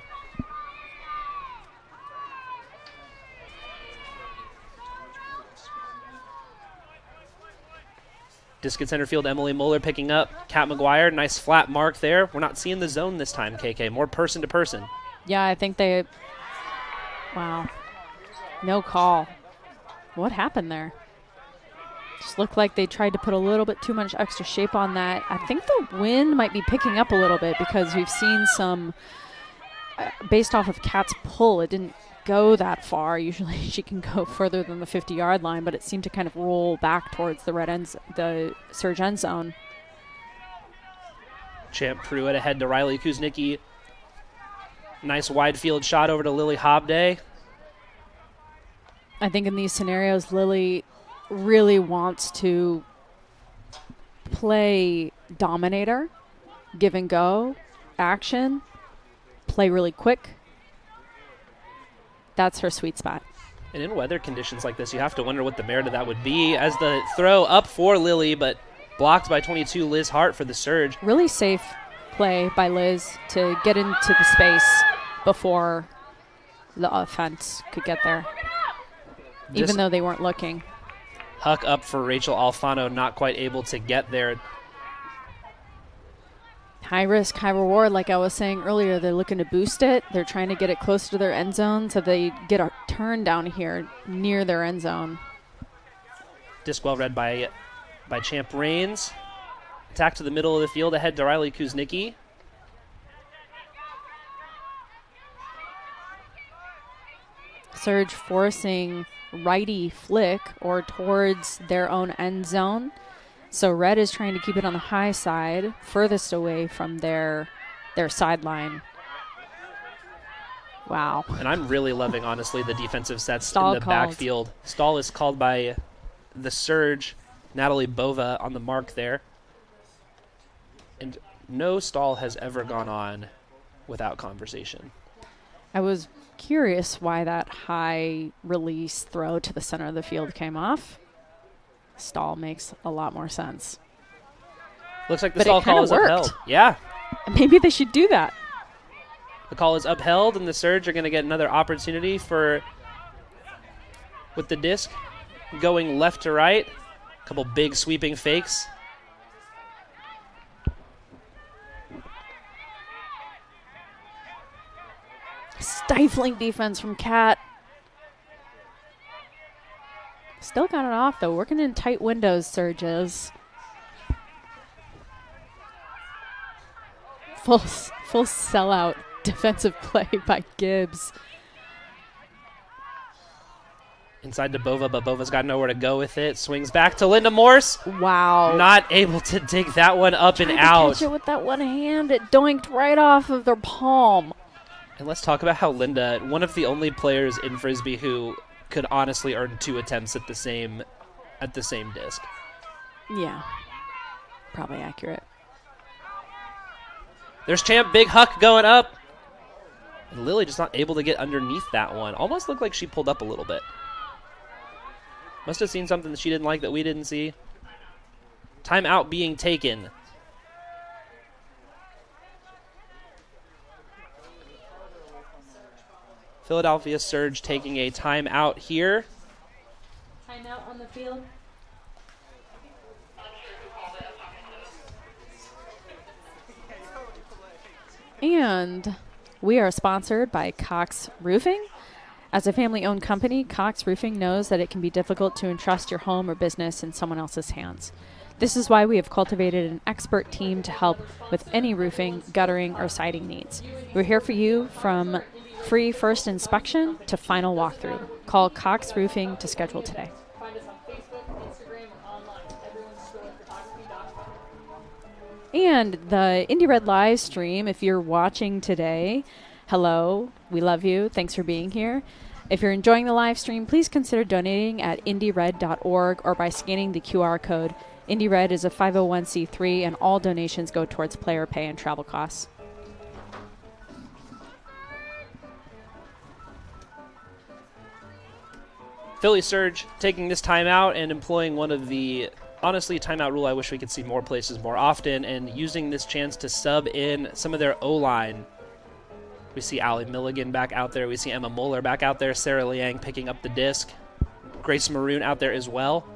Disc at center field, Emily Moeller picking up. Kat McGuire, nice flat mark there. We're not seeing the zone this time, KK. More person to person. Yeah, I think they... Wow. No call. What happened there? Just looked like they tried to put a little bit too much extra shape on that. I think the wind might be picking up a little bit because we've seen some, based off of Kat's pull, it didn't go that far. Usually she can go further than the 50-yard line, but it seemed to kind of roll back towards the the Surge end zone. Champ Pruitt ahead to Riley Kuznicki. Nice wide field shot over to Lily Hobday. I think in these scenarios, Lily really wants to play dominator, give and go, action, play really quick. That's her sweet spot. And in weather conditions like this, you have to wonder what the merit of that would be, as the throw up for Lily, but blocked by 22 Liz Hart for the Surge. Really safe play by Liz to get into the space before the offense could get there. Even though they weren't looking. Huck up for Rachel Alfano, not quite able to get there. High risk, high reward. Like I was saying earlier, they're looking to boost it. They're trying to get it close to their end zone so they get a turn down here near their end zone. Disc well read by Champ Rains. Attack to the middle of the field ahead to Riley Kuznicki. Surge forcing righty flick or towards their own end zone. So red is trying to keep it on the high side, furthest away from their sideline. Wow. And I'm really loving, honestly, the defensive sets Stall in the called. backfield. Stall is called by the Surge, Natalie Bova on the mark there. And no stall has ever gone on without conversation. I was curious why that high release throw to the center of the field came off. Stall makes a lot more sense. Looks like the But it stall kinda call is worked. upheld. Yeah. Maybe they should do that. The call is upheld, and the Surge are going to get another opportunity with the disc going left to right. A couple big sweeping fakes. Stifling defense from Kat. Still got it off, though. Working in tight windows, Surges. Full sellout defensive play by Gibbs. Inside to Bova, but Bova's got nowhere to go with it. Swings back to Linda Morse. Wow. Not able to dig that one up and Tried to out. catch it with that one hand. It doinked right off of their palm. And let's talk about how Linda, one of the only players in Frisbee who could honestly earn 2 attempts at the same disc. Yeah. Probably accurate. There's Champ, big huck going up. And Lily just not able to get underneath that one. Almost looked like she pulled up a little bit. Must have seen something that she didn't like that we didn't see. Timeout being taken. Philadelphia Surge taking a timeout here. Timeout on the field. And we are sponsored by Cox Roofing. As a family-owned company, Cox Roofing knows that it can be difficult to entrust your home or business in someone else's hands. This is why we have cultivated an expert team to help with any roofing, guttering, or siding needs. We're here for you from free first inspection to final walkthrough. Call Cox Roofing to schedule today. Find us on Facebook, Instagram, or online. Everyone'sphotography.com. And the Indy Red live stream, if you're watching today, hello, we love you. Thanks for being here. If you're enjoying the live stream, please consider donating at indyred.org or by scanning the QR code. Indy Red is a 501c3, and all donations go towards player pay and travel costs. Philly Surge taking this timeout and employing one of the, honestly, timeout rule I wish we could see more places more often, and using this chance to sub in some of their O-line. We see Allie Milligan back out there. We see Emma Moeller back out there. Sarah Liang picking up the disc. Grace Maroon out there as well.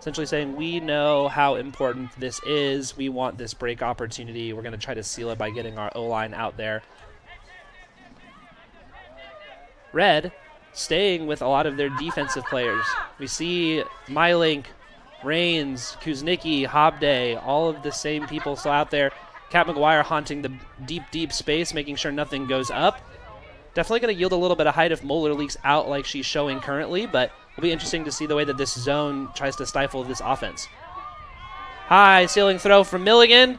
Essentially saying, we know how important this is. We want this break opportunity. We're going to try to seal it by getting our O-line out there. Red staying with a lot of their defensive players. We see Mylink, Rains, Kuznicki, Hobday, all of the same people still out there. Kat McGuire haunting the deep, deep space, making sure nothing goes up. Definitely going to yield a little bit of height if Moeller leaks out like she's showing currently, but it'll be interesting to see the way that this zone tries to stifle this offense. High ceiling throw from Milligan.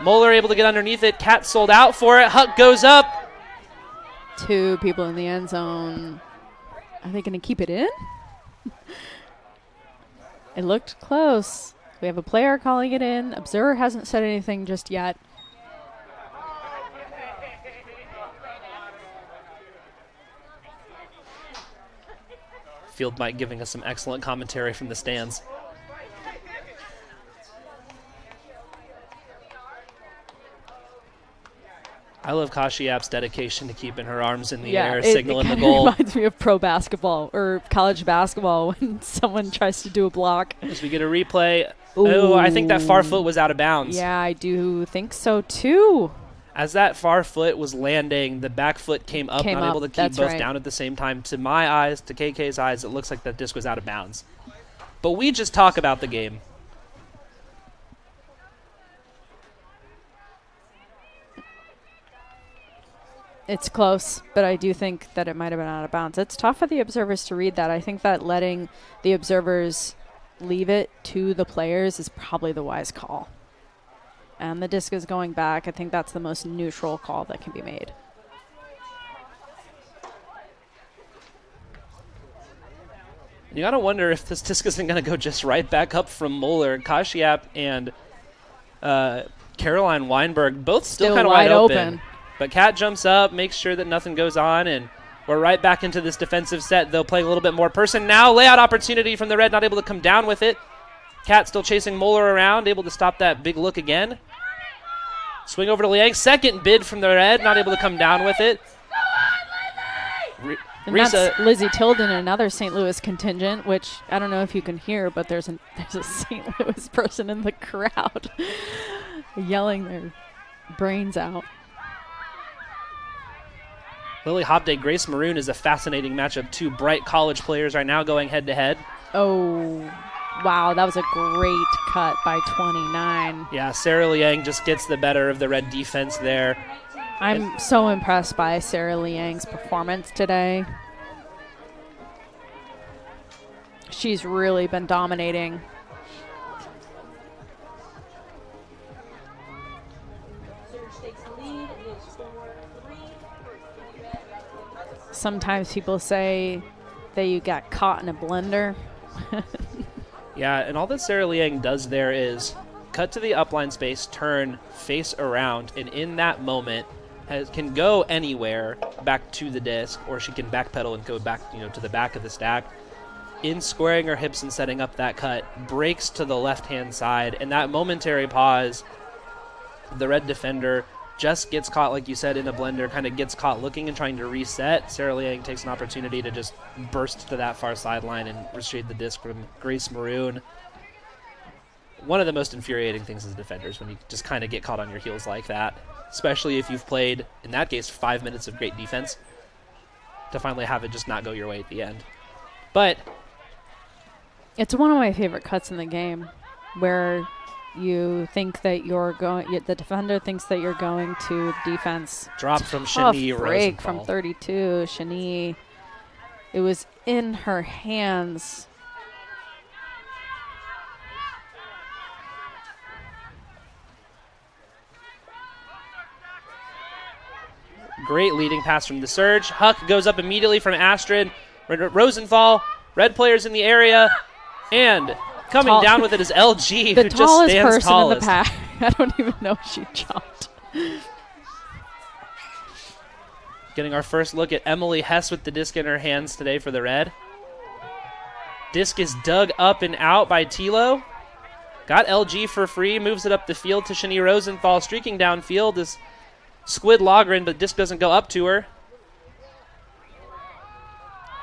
Moeller able to get underneath it. Kat sold out for it. Huck goes up. 2 people in the end zone. Are they going to keep it in? It looked close. We have a player calling it in. Observer hasn't said anything just yet. Field Mike giving us some excellent commentary from the stands. I love Kashiap's dedication to keeping her arms in the air, signaling the goal. It reminds me of pro basketball or college basketball when someone tries to do a block. As we get a replay. Oh, I think that far foot was out of bounds. Yeah, I do think so too. As that far foot was landing, the back foot came up, not able to keep both down at the same time. To my eyes, to KK's eyes, it looks like that disc was out of bounds. But we just talk about the game. It's close, but I do think that it might have been out of bounds. It's tough for the observers to read that. I think that letting the observers leave it to the players is probably the wise call. And the disc is going back. I think that's the most neutral call that can be made. You got to wonder if this disc isn't going to go just right back up from Moeller. Kashiap and Caroline Weinberg both still kind of wide open. But Kat jumps up, makes sure that nothing goes on, and we're right back into this defensive set. They'll play a little bit more person now. Layout opportunity from the Red, not able to come down with it. Cat still chasing Moeller around, able to stop that big look again. Swing over to Liang. Second bid from the red, not able to come down with it. And that's Lizzie Tilden, another St. Louis contingent, which I don't know if you can hear, but there's a St. Louis person in the crowd yelling their brains out. Lily Hopday, Grace Maroon is a fascinating matchup. Two bright college players right now going head-to-head. Oh, wow, that was a great cut by 29. Yeah, Sarah Liang just gets the better of the red defense there. I'm so impressed by Sarah Liang's performance today. She's really been dominating. Sometimes people say that you got caught in a blender. Yeah, and all that Sarah Liang does there is cut to the upline space, turn, face around, and in that moment can go anywhere back to the disc, or she can backpedal and go back, to the back of the stack. In squaring her hips and setting up that cut, breaks to the left-hand side, and that momentary pause, the red defender just gets caught, like you said, in a blender, kind of gets caught looking and trying to reset. Sarah Liang takes an opportunity to just burst to that far sideline and retrieve the disc from Grace Maroon. One of the most infuriating things as defenders when you just kind of get caught on your heels like that, especially if you've played, in that case, 5 minutes of great defense, to finally have it just not go your way at the end. But it's one of my favorite cuts in the game, where you think that the defender thinks that you're going to defense. Drop from Shani break Rosenthal. from 32. Shani, it was in her hands. Great leading pass from the surge. Huck goes up immediately from Astrid. Rosenthal, red players in the area, and coming down with it is LG, the who just tallest stands person tallest. in the pack. I don't even know if she jumped. Getting our first look at Emily Hess with the disc in her hands today for the red. Disc is dug up and out by Tilo. Got LG for free, moves it up the field to Shani Rosenthal. Streaking downfield is Squid Logren, but disc doesn't go up to her.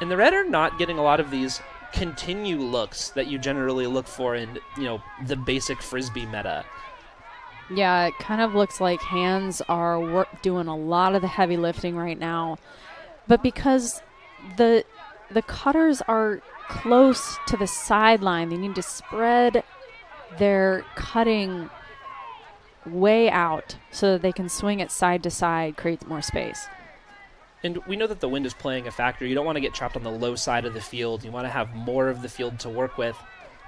And the red are not getting a lot of these continue looks that you generally look for in, the basic Frisbee meta. Yeah, it kind of looks like hands are doing a lot of the heavy lifting right now. But because the cutters are close to the sideline, they need to spread their cutting way out so that they can swing it side to side, create more space. And we know that the wind is playing a factor. You don't want to get trapped on the low side of the field. You want to have more of the field to work with.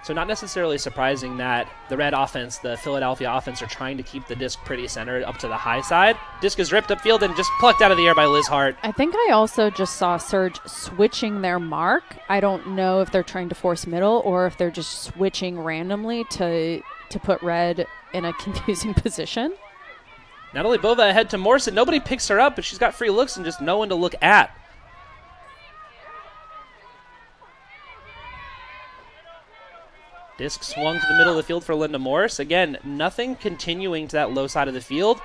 So not necessarily surprising that the red offense, the Philadelphia offense, are trying to keep the disc pretty centered up to the high side. Disc is ripped upfield and just plucked out of the air by Liz Hart. I think I also just saw Surge switching their mark. I don't know if they're trying to force middle or if they're just switching randomly to put red in a confusing position. Natalie Bova ahead to Morrison. Nobody picks her up, but she's got free looks and just no one to look at. Disc swung to the middle of the field for Linda Morris. Again, nothing continuing to that low side of the field.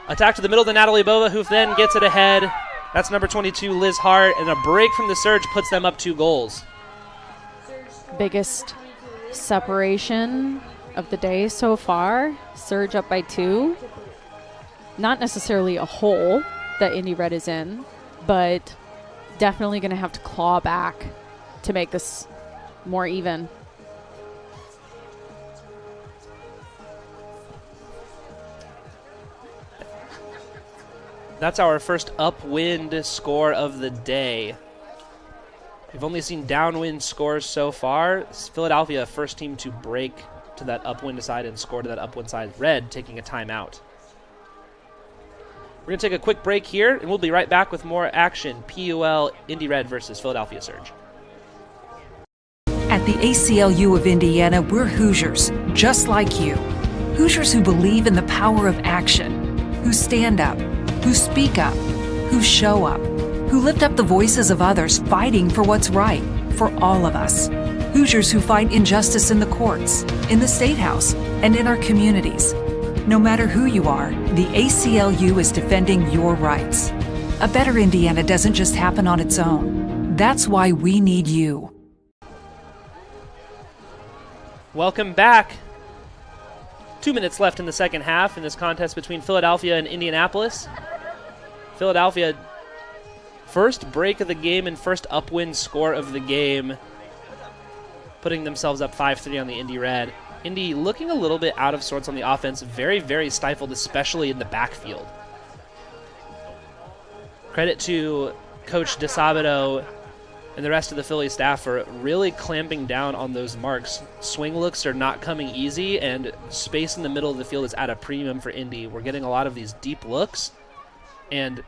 Attack to the middle to Natalie Bova, who then gets it ahead. That's number 22, Liz Hart, and a break from the surge puts them up 2 goals. Biggest separation of the day so far. Surge up by 2. Not necessarily a hole that Indy Red is in, but definitely going to have to claw back to make this more even. That's our first upwind score of the day. We've only seen downwind scores so far. It's Philadelphia, first team to break to that upwind side and score to that upwind side. Red taking a timeout. We're going to take a quick break here, and we'll be right back with more action. PUL Indy Red versus Philadelphia Surge. At the ACLU of Indiana, we're Hoosiers, just like you. Hoosiers who believe in the power of action, who stand up, who speak up, who show up, who lift up the voices of others fighting for what's right for all of us. Hoosiers who fight injustice in the courts, in the State House, and in our communities. No matter who you are, the ACLU is defending your rights. A better Indiana doesn't just happen on its own. That's why we need you. Welcome back. 2 minutes left in the second half in this contest between Philadelphia and Indianapolis. Philadelphia, first break of the game and first upwind score of the game, putting themselves up 5-3 on the Indy Red. Indy looking a little bit out of sorts on the offense, very, very stifled, especially in the backfield. Credit to Coach DeSabato and the rest of the Philly staff for really clamping down on those marks. Swing looks are not coming easy, and space in the middle of the field is at a premium for Indy. We're getting a lot of these deep looks, and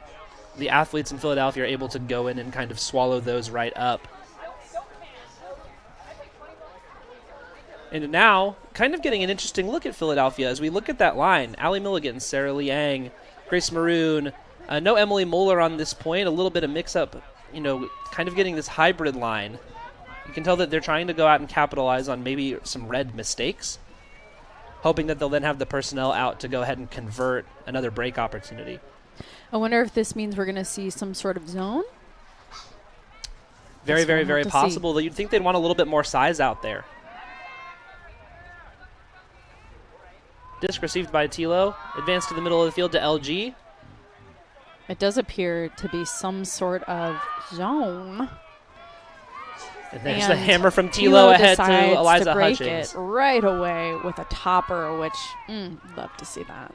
the athletes in Philadelphia are able to go in and kind of swallow those right up. And now, kind of getting an interesting look at Philadelphia as we look at that line. Allie Milligan, Sarah Liang, Grace Maroon, no Emily Moeller on this point, a little bit of mix-up, kind of getting this hybrid line. You can tell that they're trying to go out and capitalize on maybe some red mistakes, hoping that they'll then have the personnel out to go ahead and convert another break opportunity. I wonder if this means we're going to see some sort of zone? Very, very, very possible. You'd think they'd want a little bit more size out there. Disc received by Tilo. Advanced to the middle of the field to LG. It does appear to be some sort of zone. And there's the hammer from Tilo ahead to Eliza to break Hutchings. It right away with a topper, which, love to see that.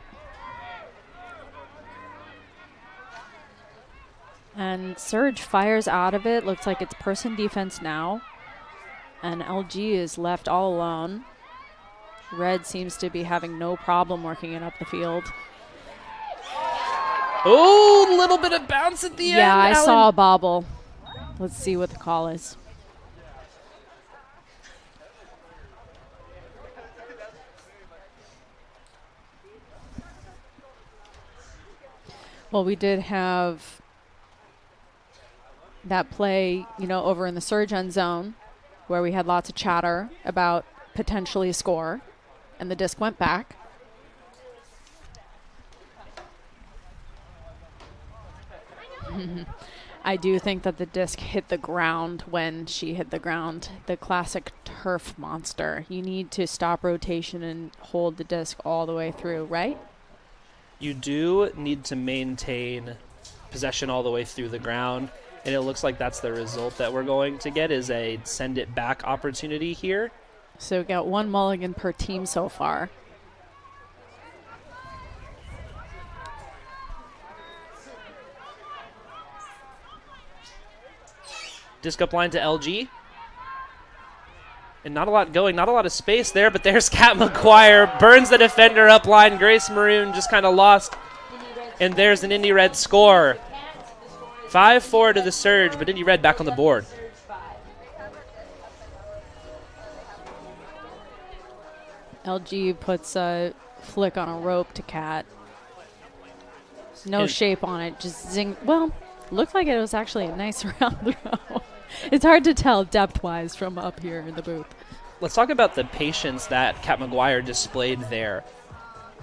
And Surge fires out of it. Looks like it's person defense now. And LG is left all alone. Red seems to be having no problem working it up the field. Oh, a little bit of bounce at the end. Yeah, I saw a bobble. Let's see what the call is. Well, we did have that play, over in the Surge end zone where we had lots of chatter about potentially a score, and the disc went back. I do think that the disc hit the ground when she hit the ground. The classic turf monster. You need to stop rotation and hold the disc all the way through, right? You do need to maintain possession all the way through the ground, and it looks like that's the result that we're going to get is a send it back opportunity here. So we got one mulligan per team so far. Disc up line to LG. And not a lot going, not a lot of space there, but there's Kat McGuire. Burns the defender up line. Grace Maroon just kind of lost. And there's an Indy Red score. 5-4 to the Surge, but Indy Red back on the board. LG puts a flick on a rope to Kat. No shape on it, just zing. Well, looked like it was actually a nice round throw. It's hard to tell depth-wise from up here in the booth. Let's talk about the patience that Kat McGuire displayed there.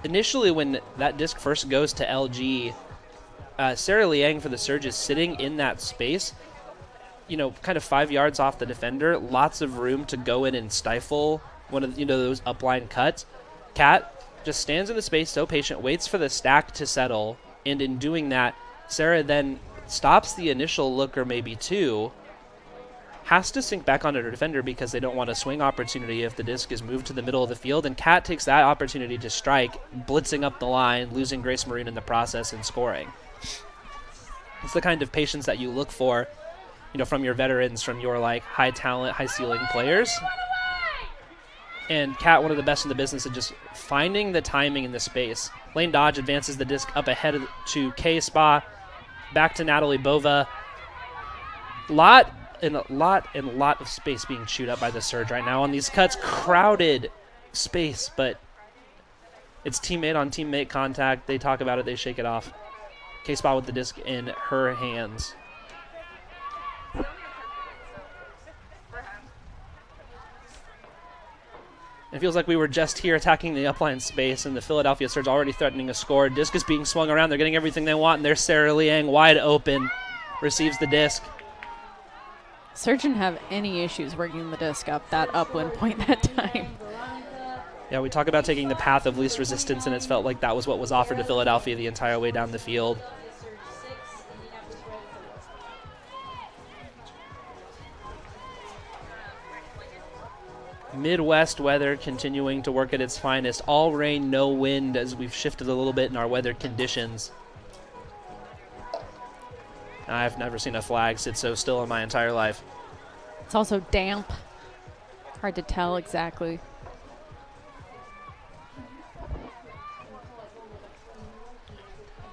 Initially, when that disc first goes to LG, Sarah Liang for the Surge is sitting in that space, kind of 5 yards off the defender. Lots of room to go in and stifle one of those upline cuts. Kat just stands in the space, so patient, waits for the stack to settle, and in doing that, Sarah then stops the initial look or maybe two, has to sink back onto her defender because they don't want a swing opportunity if the disc is moved to the middle of the field, and Kat takes that opportunity to strike, blitzing up the line, losing Grace Maroon in the process and scoring. It's the kind of patience that you look for, from your veterans, from your high talent, high ceiling players. And Kat, one of the best in the business at just finding the timing in the space. Lane Dodge advances the disc up ahead to K-Spa, back to Natalie Bova. Lot of space being chewed up by the Surge right now on these cuts. Crowded space, but it's teammate on teammate contact. They talk about it, they shake it off. K-Spot with the disc in her hands. It feels like we were just here attacking the upline space, and the Philadelphia Surge already threatening a score. Disc is being swung around. They're getting everything they want, and there's Sarah Liang wide open. Receives the disc. Surge didn't have any issues working the disc up that upwind point that time. Yeah, we talk about taking the path of least resistance, and it's felt like that was what was offered to Philadelphia the entire way down the field. Midwest weather continuing to work at its finest. All rain, no wind, as we've shifted a little bit in our weather conditions. I've never seen a flag sit so still in my entire life. It's also damp. Hard to tell exactly.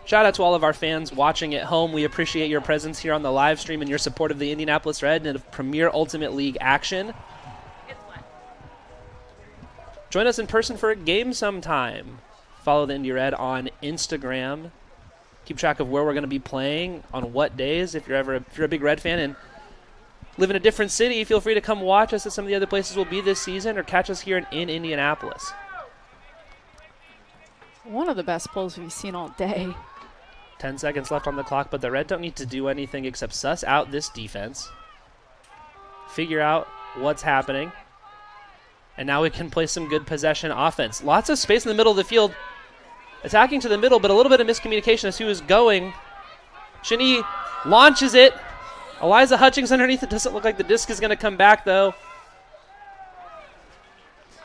Shout out to all of our fans watching at home. We appreciate your presence here on the live stream and your support of the Indianapolis Red and of Premier Ultimate League action. Join us in person for a game sometime. Follow the Indy Red on Instagram. Keep track of where we're going to be playing on what days. If you're a big Red fan and live in a different city, feel free to come watch us at some of the other places we'll be this season, or catch us here in Indianapolis. One of the best pulls we've seen all day. 10 seconds left on the clock, but the Red don't need to do anything except suss out this defense, figure out what's happening, and now we can play some good possession offense. Lots of space in the middle of the field. Attacking to the middle, but a little bit of miscommunication as he was going. Shani launches it. Eliza Hutchings underneath. It doesn't look like the disc is going to come back, though.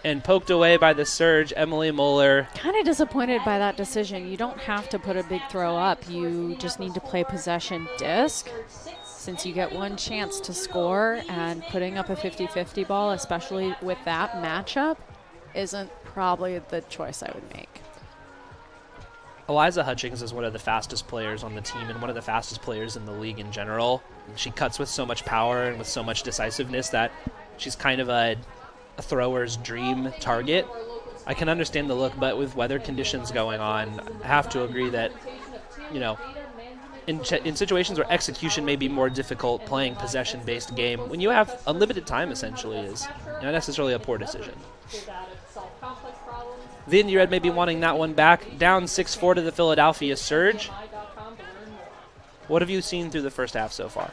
And poked away by the Surge, Emily Mueller. Kind of disappointed by that decision. You don't have to put a big throw up. You just need to play possession disc, since you get one chance to score, and putting up a 50-50 ball, especially with that matchup, isn't probably the choice I would make. Eliza Hutchings is one of the fastest players on the team and one of the fastest players in the league in general. She cuts with so much power and with so much decisiveness that she's kind of a thrower's dream target. I can understand the look, but with weather conditions going on, I have to agree that, you know, in situations where execution may be more difficult, playing possession-based game, when you have unlimited time, essentially, is not necessarily a poor decision. The Indy Red may be wanting that one back. Down 6-4 to the Philadelphia Surge. What have you seen through the first half so far?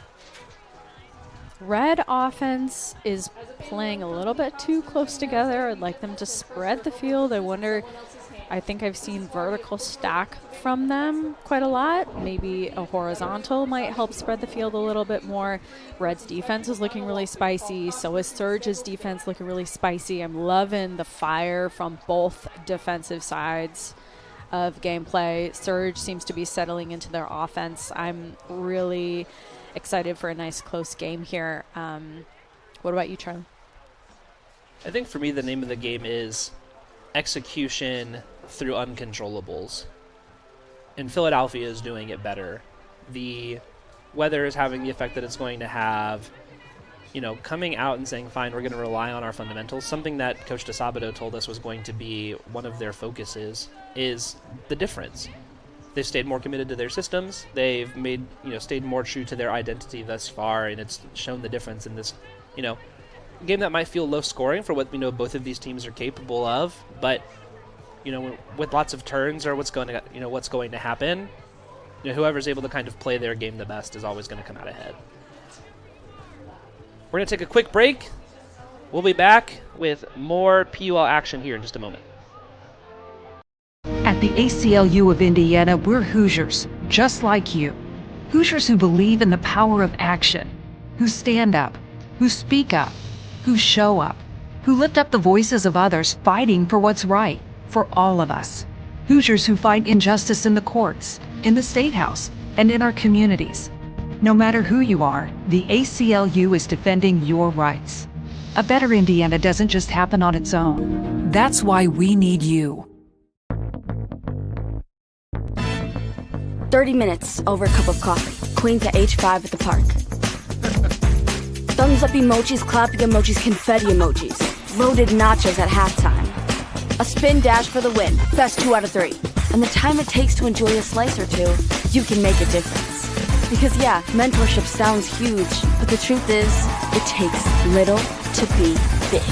Red offense is playing a little bit too close together. I'd like them to spread the field. I think I've seen vertical stack from them quite a lot. Maybe a horizontal might help spread the field a little bit more. Red's defense is looking really spicy. So is Surge's defense looking really spicy. I'm loving the fire from both defensive sides of gameplay. Surge seems to be settling into their offense. I'm really excited for a nice close game here. What about you, Charlie? I think for me the name of the game is execution through uncontrollables. And Philadelphia is doing it better. The weather is having the effect that it's going to have. You know, coming out and saying, fine, we're going to rely on our fundamentals, something that Coach DeSabato told us was going to be one of their focuses, is the difference. They've stayed more committed to their systems. They've made, stayed more true to their identity thus far, and it's shown the difference in this, game that might feel low scoring for what we know both of these teams are capable of, but with lots of turns or what's going to happen, whoever's able to kind of play their game the best is always going to come out ahead. We're going to take a quick break. We'll be back with more PUL action here in just a moment. At the ACLU of Indiana, we're Hoosiers, just like you. Hoosiers who believe in the power of action, who stand up, who speak up, who show up, who lift up the voices of others fighting for what's right for all of us. Hoosiers who fight injustice in the courts, in the State House, and in our communities. No matter who you are, the ACLU is defending your rights. A better Indiana doesn't just happen on its own. That's why we need you. 30 minutes over a cup of coffee. Queen to H5 at the park. Thumbs up emojis, clapping emojis, confetti emojis. Loaded nachos at halftime. A spin dash for the win. Best 2 out of 3. And the time it takes to enjoy a slice or two, you can make a difference. Because yeah, mentorship sounds huge, but the truth is, it takes little to be big.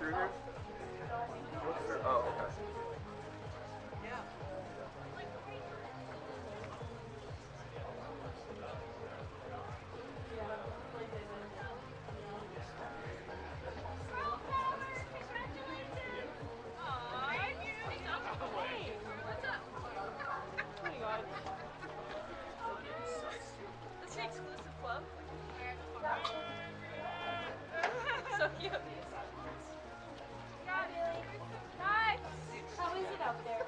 through here? Oh, okay. So cute. Hi. How is it out there?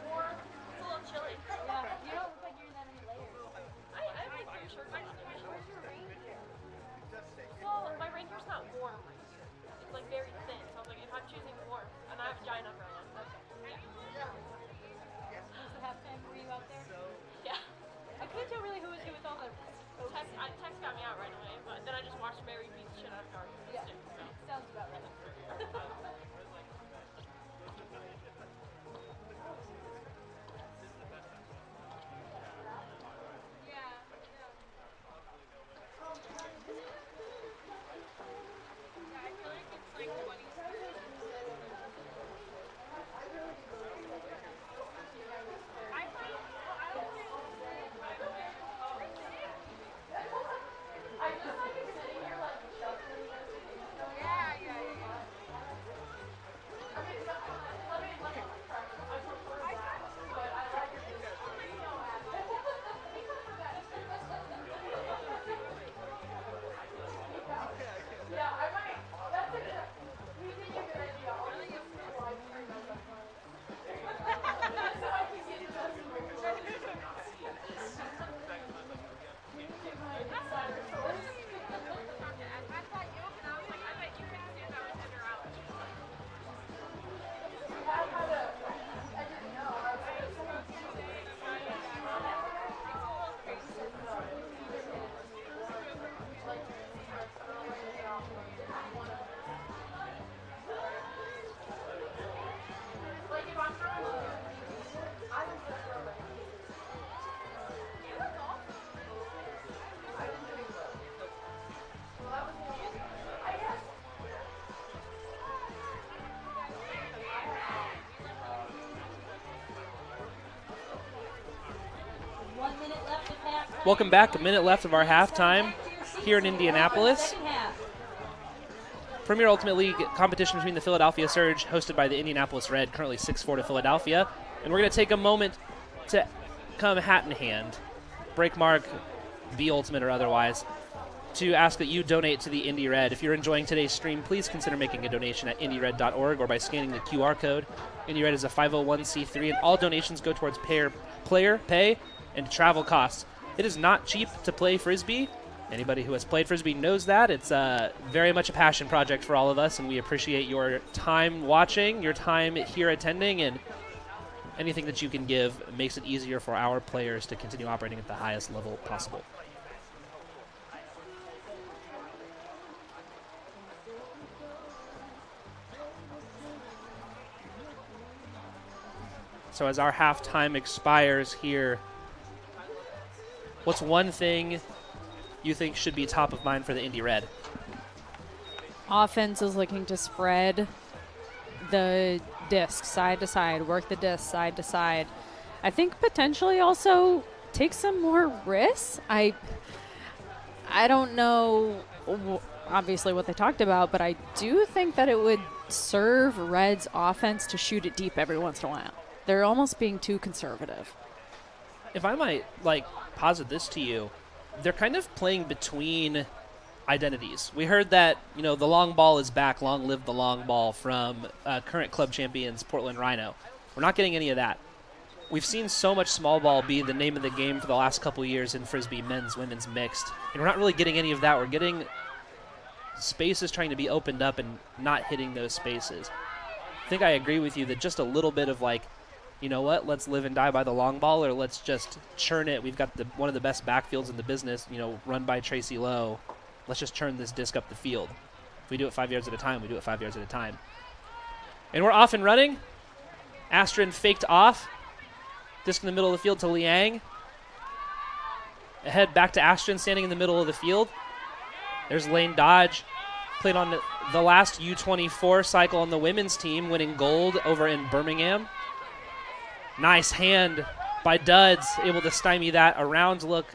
Warm. It's a little chilly. Yeah, you don't look like you're in that many layers. I might be short. Where's your reindeer? Well, my reindeer's not warm right here. It's like very thin. So I was like, if I'm choosing warm, and I have a giant umbrella. Okay. Yeah. Was it halftime? Were you out there? Yeah. I couldn't tell really who was who with all the Text got me out right away, but then I just watched Mary beat the shit out of Garden. Yeah. So. Sounds about right. Welcome back. A minute left of our halftime here in Indianapolis. Second half. Premier Ultimate League competition between the Philadelphia Surge, hosted by the Indianapolis Red, currently 6-4 to Philadelphia. And we're going to take a moment to come hat in hand, break mark, be ultimate or otherwise, to ask that you donate to the Indy Red. If you're enjoying today's stream, please consider making a donation at indyred.org or by scanning the QR code. Indy Red is a 501c3, and all donations go towards player pay and travel costs. It is not cheap to play Frisbee. Anybody who has played Frisbee knows that. It's very much a passion project for all of us, and we appreciate your time watching, your time here attending, and anything that you can give makes it easier for our players to continue operating at the highest level possible. So as our halftime expires here, what's one thing you think should be top of mind for the Indy Red? Offense is looking to spread the disc side to side, work the disc side to side. I think potentially also take some more risks. I don't know obviously what they talked about, but I do think that it would serve Red's offense to shoot it deep every once in a while. They're almost being too conservative. If I might posit this to you, they're kind of playing between identities. We heard that, the long ball is back, long live the long ball, from current club champions Portland Rhino. We're not getting any of that. We've seen so much small ball be the name of the game for the last couple of years in Frisbee, men's, women's, mixed, and we're not really getting any of that. We're getting spaces trying to be opened up and not hitting those spaces. I think I agree with you that just a little bit of you know what, let's live and die by the long ball, or let's just churn it. We've got one of the best backfields in the business, run by Tracy Lowe. Let's just churn this disc up the field. If we do it 5 yards at a time, we do it 5 yards at a time. And we're off and running. Astrid faked off. Disc in the middle of the field to Liang. Ahead back to Astrid, standing in the middle of the field. There's lane dodge. Played on the last U24 cycle on the women's team, winning gold over in Birmingham. Nice hand by Duds, able to stymie that around look.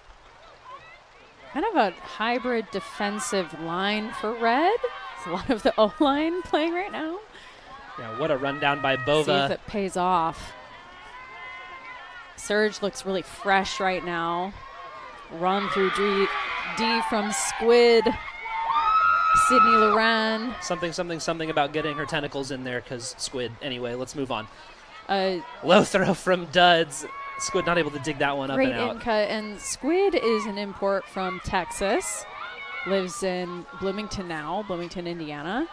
Kind of a hybrid defensive line for Red. There's a lot of the O-line playing right now. Yeah, what a rundown by Bova. See if it pays off. Surge looks really fresh right now. Run through D from Squid. Sydney Loran. Something about getting her tentacles in there because Squid. Anyway, let's move on. Low throw from Duds. Squid not able to dig that one up and out. Great in cut. And Squid is an import from Texas. Lives in Bloomington now, Bloomington, Indiana.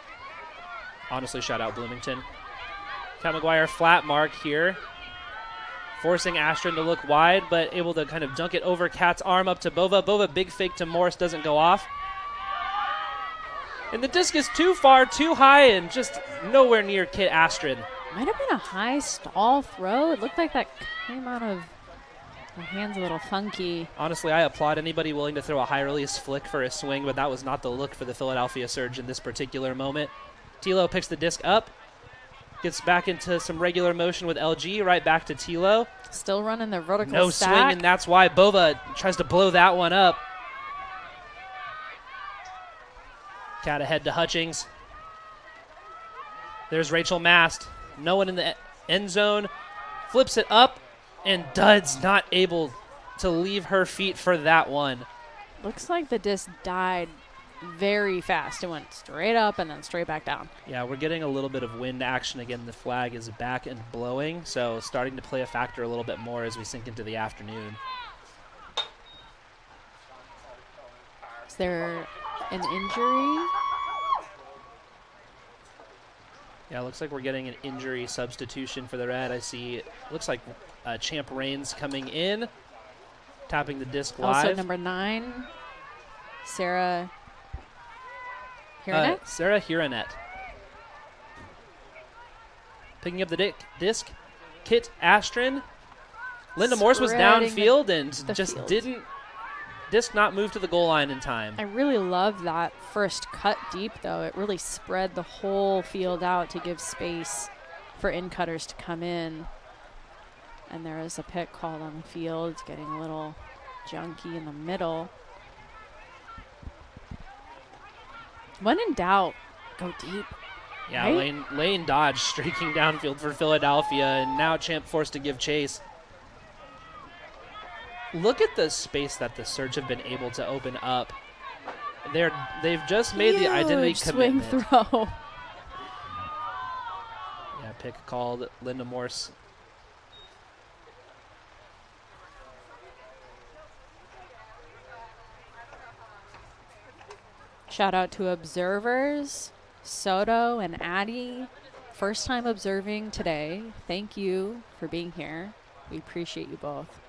Honestly, shout out Bloomington. Kat McGuire flat mark here. Forcing Astrid to look wide, but able to kind of dunk it over Kat's arm up to Bova. Bova, big fake to Morris, doesn't go off. And the disc is too far, too high, and just nowhere near Kit Astrid. Might have been a high stall throw. It looked like that came out of her hands a little funky. Honestly, I applaud anybody willing to throw a high release flick for a swing, but that was not the look for the Philadelphia Surge in this particular moment. Tilo picks the disc up, gets back into some regular motion with LG, right back to Tilo. Still running their vertical no stack. swing, and that's why Bova tries to blow that one up. Cat ahead to Hutchings. There's Rachel Mast. No one in the end zone. Flips it up, and Duds not able to leave her feet for that one. Looks like the disc died very fast. It went straight up and then straight back down. Yeah, we're getting a little bit of wind action again. The flag is back and blowing, so starting to play a factor a little bit more as we sink into the afternoon. Is there an injury? Yeah, it looks like we're getting an injury substitution for the Red. I see it looks like Champ Reigns coming in, tapping the disc live. Also number 9, Sarah Hiranet. Sarah Hiranet. Picking up the disc, Kit Astrid. Linda Morse was downfield and just didn't. Disc not move to the goal line in time. I really love that first cut deep, though. It really spread the whole field out to give space for in-cutters to come in. And there is a pick called on the field. It's getting a little junky in the middle. When in doubt, go deep. Yeah, right? Lane Dodge streaking downfield for Philadelphia, and now Champ forced to give chase. Look at the space that the Surge have been able to open up. They've just made the identity commitment. Swing throw. Yeah, pick called. Linda Morse. Shout out to observers, Soto and Addie. First time observing today. Thank you for being here. We appreciate you both.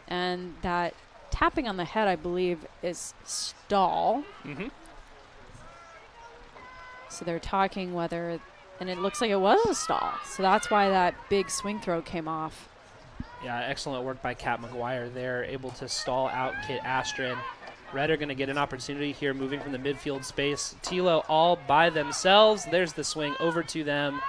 And that tapping on the head, I believe, is stall. Mm-hmm. So they're talking whether, and it looks like it was a stall. So that's why that big swing throw came off. Yeah, excellent work by Kat McGuire there, able to stall out Kit Astrid. Red are going to get an opportunity here moving from the midfield space. Tilo all by themselves. There's the swing over to them.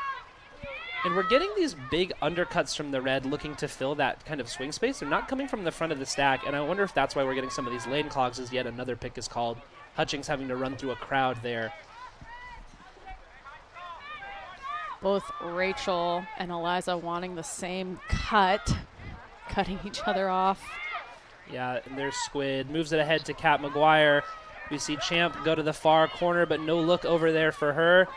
And we're getting these big undercuts from the Red looking to fill that kind of swing space. They're not coming from the front of the stack, and I wonder if that's why we're getting some of these lane clogs as yet another pick is called. Hutchings having to run through a crowd there. Both Rachel and Eliza wanting the same cut, cutting each other off. Yeah, and there's Squid. Moves it ahead to Kat McGuire. We see Champ go to the far corner, but no look over there for her.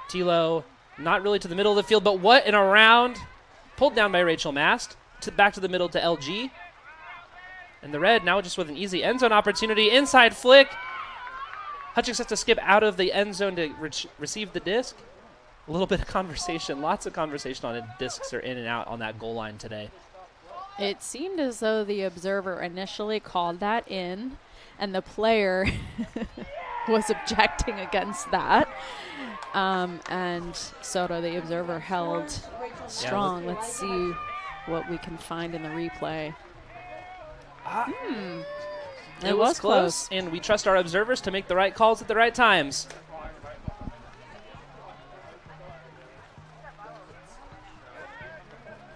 Tilo not really to the middle of the field, but what an around. Pulled down by Rachel Mast. Back to the middle to LG. And the Red now just with an easy end zone opportunity. Inside flick. Hutchings has to skip out of the end zone to receive the disc. A little bit of conversation. Lots of conversation on it. Discs are in and out on that goal line today. It seemed as though the observer initially called that in, and the player was objecting against that. And Soto, the observer, held strong. Let's see what we can find in the replay. It was close. And we trust our observers to make the right calls at the right times.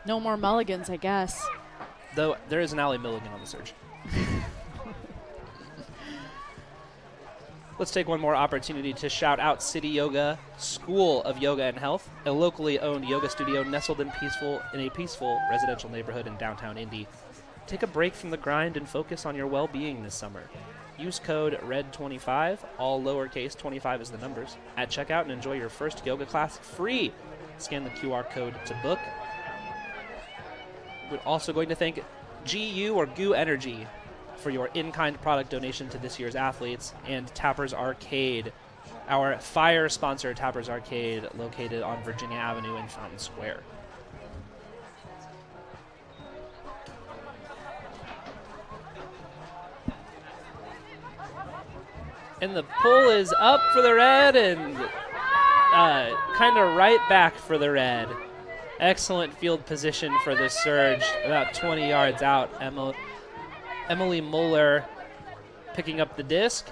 No more mulligans, I guess. Though there is an Allie Milligan on the surge. Let's take one more opportunity to shout out City Yoga School of Yoga and Health, a locally owned yoga studio nestled in a peaceful residential neighborhood in downtown Indy. Take a break from the grind and focus on your well-being this summer. Use code RED25, all lowercase, 25 is the numbers, at checkout and enjoy your first yoga class free. Scan the QR code to book. We're also going to thank GU or GU Energy for your in-kind product donation to this year's athletes, and Tappers Arcade, our fire sponsor, Tappers Arcade, located on Virginia Avenue in Fountain Square. And the pull is up for the red and kind of right back for the red. Excellent field position for the surge, about 20 yards out. Emily Mueller picking up the disc.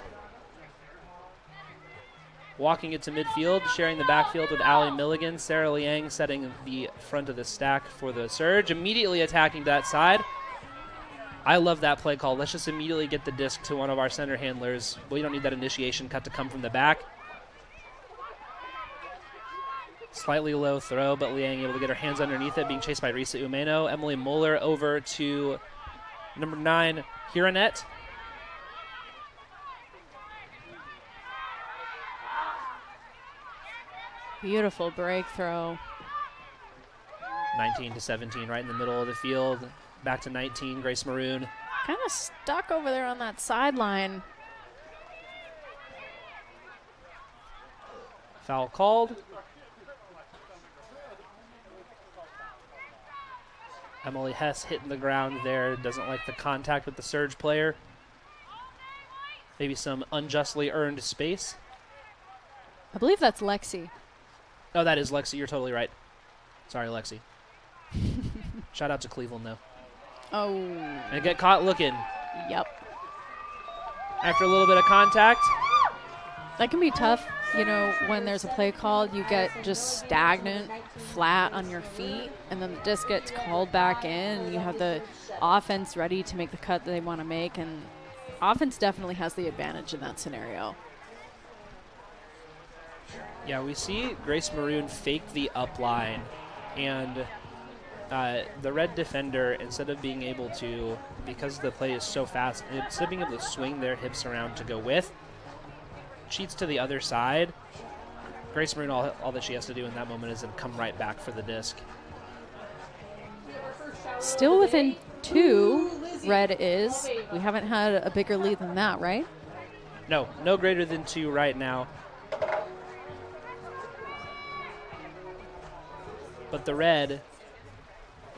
Walking it to midfield, sharing the backfield with Allie Milligan. Sarah Liang setting the front of the stack for the surge, immediately attacking that side. I love that play call. Let's just immediately get the disc to one of our center handlers. We don't need that initiation cut to come from the back. Slightly low throw, but Liang able to get her hands underneath it, being chased by Risa Umeno. Emily Mueller over to number 9, Hiranette. Beautiful break throw. 19-17, right in the middle of the field. Back to 19, Grace Maroon. Kind of stuck over there on that sideline. Foul called. Emily Hess hitting the ground there. Doesn't like the contact with the surge player. Maybe some unjustly earned space. I believe that's Lexi. Oh, that is Lexi. You're totally right. Sorry, Lexi. Shout out to Cleveland, though. Oh. And get caught looking. Yep. After a little bit of contact. That can be tough, you know, when there's a play called, you get just stagnant, flat on your feet, and then the disc gets called back in, and you have the offense ready to make the cut that they want to make, and offense definitely has the advantage in that scenario. Yeah, we see Grace Maroon fake the up line, and the red defender, instead of being able to, because the play is so fast, instead of being able to swing their hips around to go with, cheats to the other side. Grace Maroon, all that she has to do in that moment is then come right back for the disc. Still within 2, red is. We haven't had a bigger lead than that, right? No greater than 2 right now. But the red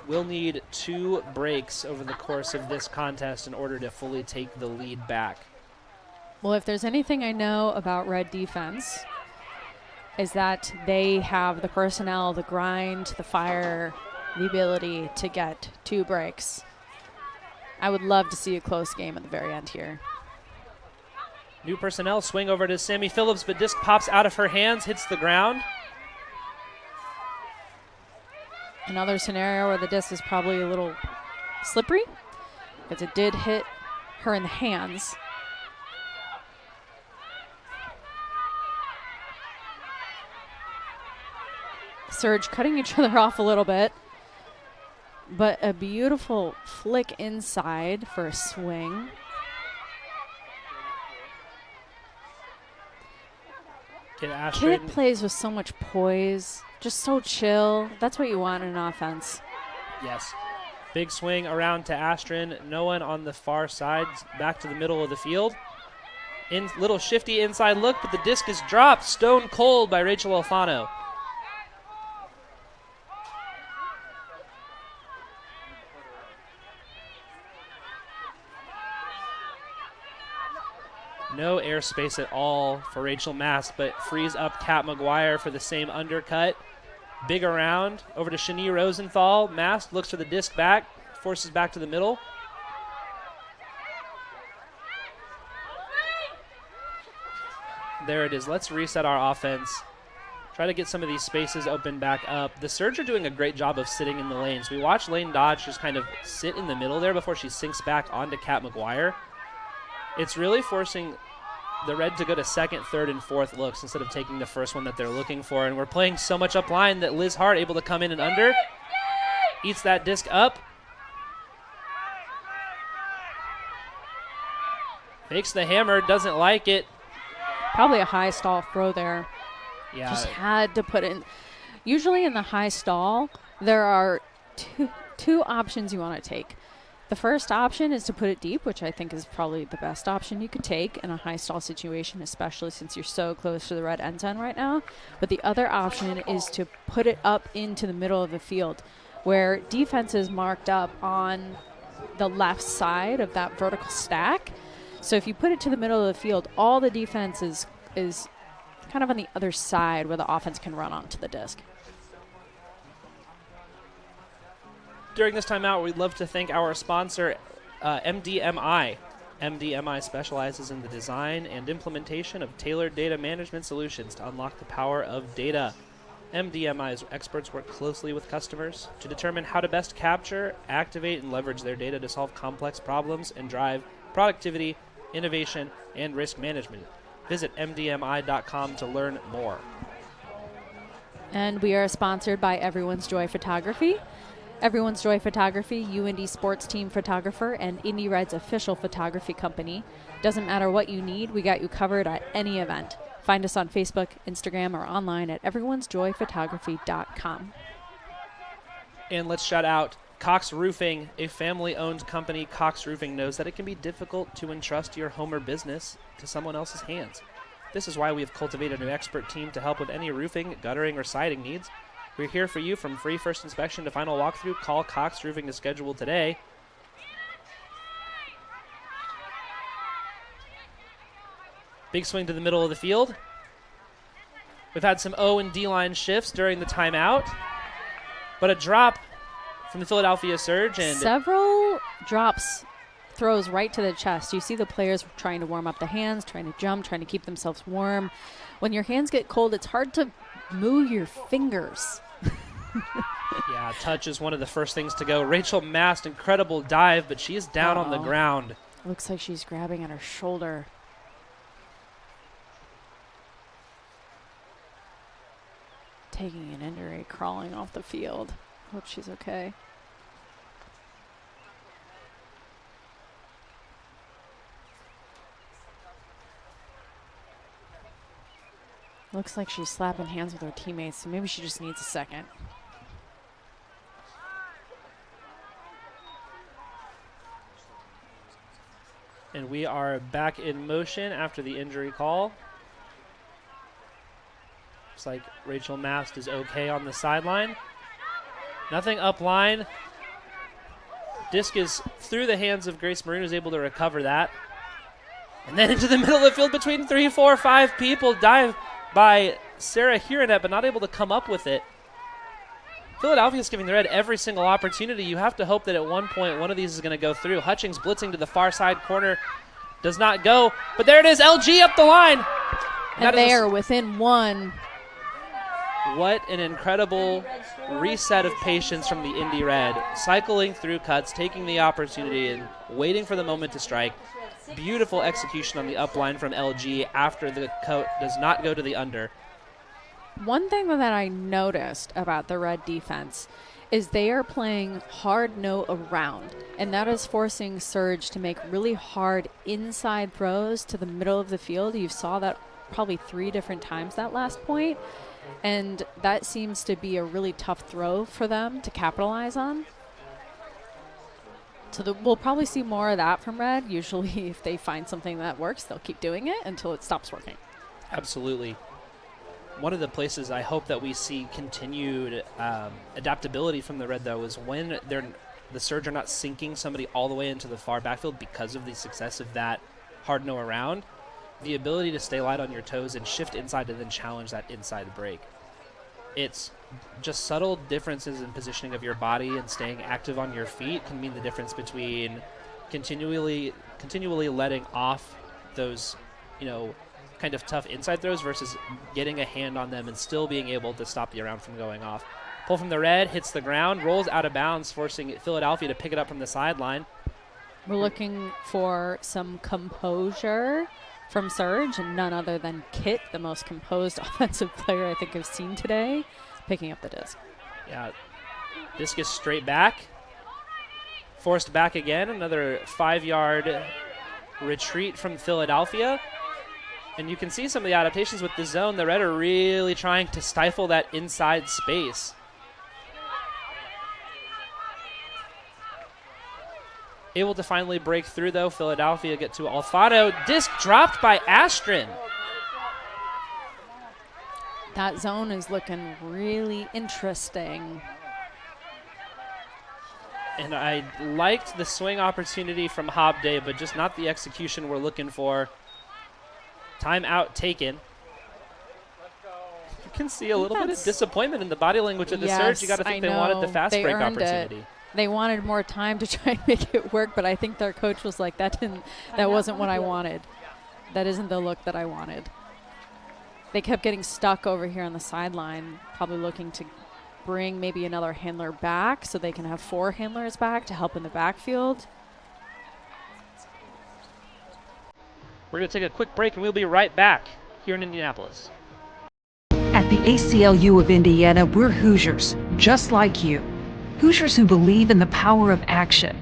will need 2 breaks over the course of this contest in order to fully take the lead back. Well, if there's anything I know about red defense, is that they have the personnel, the grind, the fire, the ability to get 2 breaks. I would love to see a close game at the very end here. New personnel, swing over to Sammy Phillips, but disc pops out of her hands, hits the ground. Another scenario where the disc is probably a little slippery, because it did hit her in the hands. Surge cutting each other off a little bit, but a beautiful flick inside for a swing. Kid plays with so much poise, just so chill. That's what you want in an offense. Yes. Big swing around to Astrid. No one on the far side, back to the middle of the field. Little shifty inside look, but the disc is dropped stone cold by Rachel Alfano. No airspace at all for Rachel Mast, but frees up Kat McGuire for the same undercut. Big around, over to Shani Rosenthal. Mast looks for the disc back, forces back to the middle. There it is. Let's reset our offense. Try to get some of these spaces open back up. The Surge are doing a great job of sitting in the lanes. We watch Lane Dodge just kind of sit in the middle there before she sinks back onto Kat McGuire. It's really forcing the Red to go to second, third, and fourth looks instead of taking the first one that they're looking for. And we're playing so much up line that Liz Hart able to come in and under. Eats that disc up. Fakes the hammer, doesn't like it. Probably a high stall throw there. Yeah. Just had to put in. Usually in the high stall, there are two options you want to take. The first option is to put it deep, which I think is probably the best option you could take in a high stall situation, especially since you're so close to the Red end zone right now. But the other option is to put it up into the middle of the field, where defense is marked up on the left side of that vertical stack. So if you put it to the middle of the field, all the defense is kind of on the other side where the offense can run onto the disc. During this timeout, we'd love to thank our sponsor, MDMI. MDMI specializes in the design and implementation of tailored data management solutions to unlock the power of data. MDMI's experts work closely with customers to determine how to best capture, activate, and leverage their data to solve complex problems and drive productivity, innovation, and risk management. Visit mdmi.com to learn more. And we are sponsored by Everyone's Joy Photography. Everyone's Joy Photography, UND sports team photographer, and Indy Red's official photography company. Doesn't matter what you need, we got you covered at any event. Find us on Facebook, Instagram, or online at everyone'sjoyphotography.com. And let's shout out Cox Roofing, a family-owned company. Cox Roofing knows that it can be difficult to entrust your home or business to someone else's hands. This is why we have cultivated an expert team to help with any roofing, guttering, or siding needs. We're here for you from free first inspection to final walkthrough. Call Cox Roofing to schedule today. Big swing to the middle of the field. We've had some O and D line shifts during the timeout, but a drop from the Philadelphia Surge. And several drops, throws right to the chest. You see the players trying to warm up the hands, trying to jump, trying to keep themselves warm. When your hands get cold, it's hard to move your fingers. Yeah, touch is one of the first things to go. Rachel Mast, incredible dive, but she is down on the ground. Looks like she's grabbing at her shoulder. Taking an injury, crawling off the field. Hope she's okay. Looks like she's slapping hands with her teammates, so maybe she just needs a second. And we are back in motion after the injury call. Looks like Rachel Mast is okay on the sideline. Nothing up line. Disc is through the hands of Grace Maroon, who's able to recover that. And then into the middle of the field between 3, 4, 5 people. Dive by Sarah Hiranet, but not able to come up with it. Philadelphia's giving the Red every single opportunity. You have to hope that at one point one of these is going to go through. Hutchings blitzing to the far side corner. Does not go. But there it is. LG up the line. And they are within one. What an incredible reset of patience from the Indy Red. Cycling through cuts, taking the opportunity and waiting for the moment to strike. Beautiful execution on the up line from LG after the coat does not go to the under. One thing that I noticed about the Red defense is they are playing hard no around, and that is forcing Surge to make really hard inside throws to the middle of the field. You saw that probably 3 different times that last point, and that seems to be a really tough throw for them to capitalize on. So we'll probably see more of that from Red. Usually if they find something that works, they'll keep doing it until it stops working. Absolutely. One of the places I hope that we see continued adaptability from the Red, though, is when the Surge are not sinking somebody all the way into the far backfield because of the success of that hard no around. The ability to stay light on your toes and shift inside and then challenge that inside break. It's just subtle differences in positioning of your body and staying active on your feet can mean the difference between continually letting off those, kind of tough inside throws versus getting a hand on them and still being able to stop the round from going off. Pull from the red, hits the ground, rolls out of bounds, forcing Philadelphia to pick it up from the sideline. We're looking for some composure from Surge, and none other than Kit, the most composed offensive player I think I've seen today, picking up the disc. Yeah, discus straight back. Forced back again, another 5-yard retreat from Philadelphia. And you can see some of the adaptations with the zone. The Red are really trying to stifle that inside space. Able to finally break through, though. Philadelphia get to Alfano. Disc dropped by Astrid. That zone is looking really interesting. And I liked the swing opportunity from Hobday, but just not the execution we're looking for. Timeout taken. You can see a little bit of disappointment in the body language of the Surge. You got to think they wanted the fast break opportunity. They wanted more time to try and make it work, but I think their coach was like, that wasn't what I wanted. That isn't the look that I wanted. They kept getting stuck over here on the sideline, probably looking to bring maybe another handler back so they can have 4 handlers back to help in the backfield. We're going to take a quick break, and we'll be right back here in Indianapolis. At the ACLU of Indiana, we're Hoosiers, just like you. Hoosiers who believe in the power of action,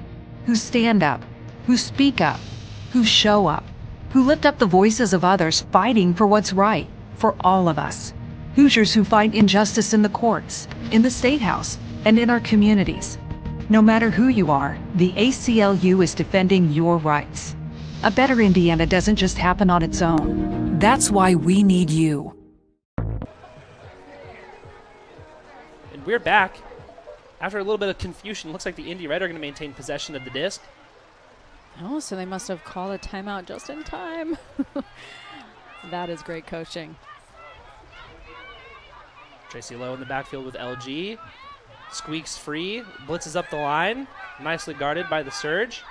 who stand up, who speak up, who show up, who lift up the voices of others fighting for what's right, for all of us. Hoosiers who fight injustice in the courts, in the State House, and in our communities. No matter who you are, the ACLU is defending your rights. A better Indiana doesn't just happen on its own. That's why we need you. And we're back. After a little bit of confusion, looks like the Indy Red are going to maintain possession of the disc. Oh, so they must have called a timeout just in time. That is great coaching. Tracy Lowe in the backfield with LG. Squeaks free, blitzes up the line. Nicely guarded by the Surge.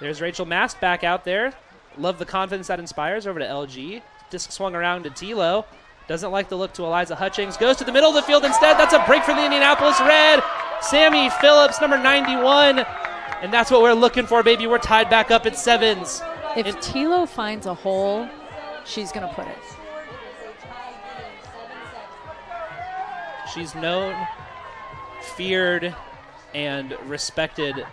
There's Rachel Mast back out there. Love the confidence that inspires. Over to LG. Disc swung around to Tilo. Doesn't like the look to Eliza Hutchings. Goes to the middle of the field instead. That's a break for the Indianapolis Red. Sammy Phillips, number 91. And that's what we're looking for, baby. We're tied back up at 7s. If Tilo finds a hole, she's going to put it. She's known, feared, and respected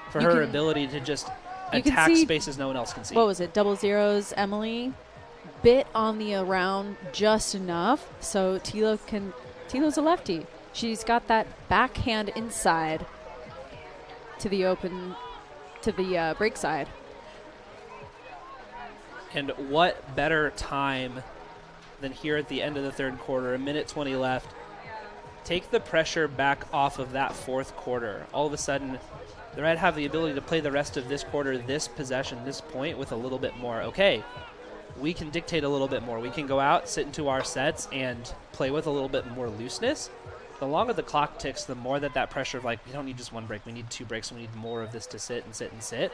for her ability to just attack spaces no one else can see. What was it? Double zeros, Emily. Bit on the around just enough so Tilo's a lefty. She's got that backhand inside to the break side. And what better time than here at the end of the third quarter, 1:20 left. Take the pressure back off of that fourth quarter. All of a sudden, the Red have the ability to play the rest of this quarter, this possession, this point with a little bit more. Okay, we can dictate a little bit more. We can go out, sit into our sets, and play with a little bit more looseness. The longer the clock ticks, the more that pressure of, like, we don't need just one break. We need 2 breaks. We need more of this to sit and sit and sit.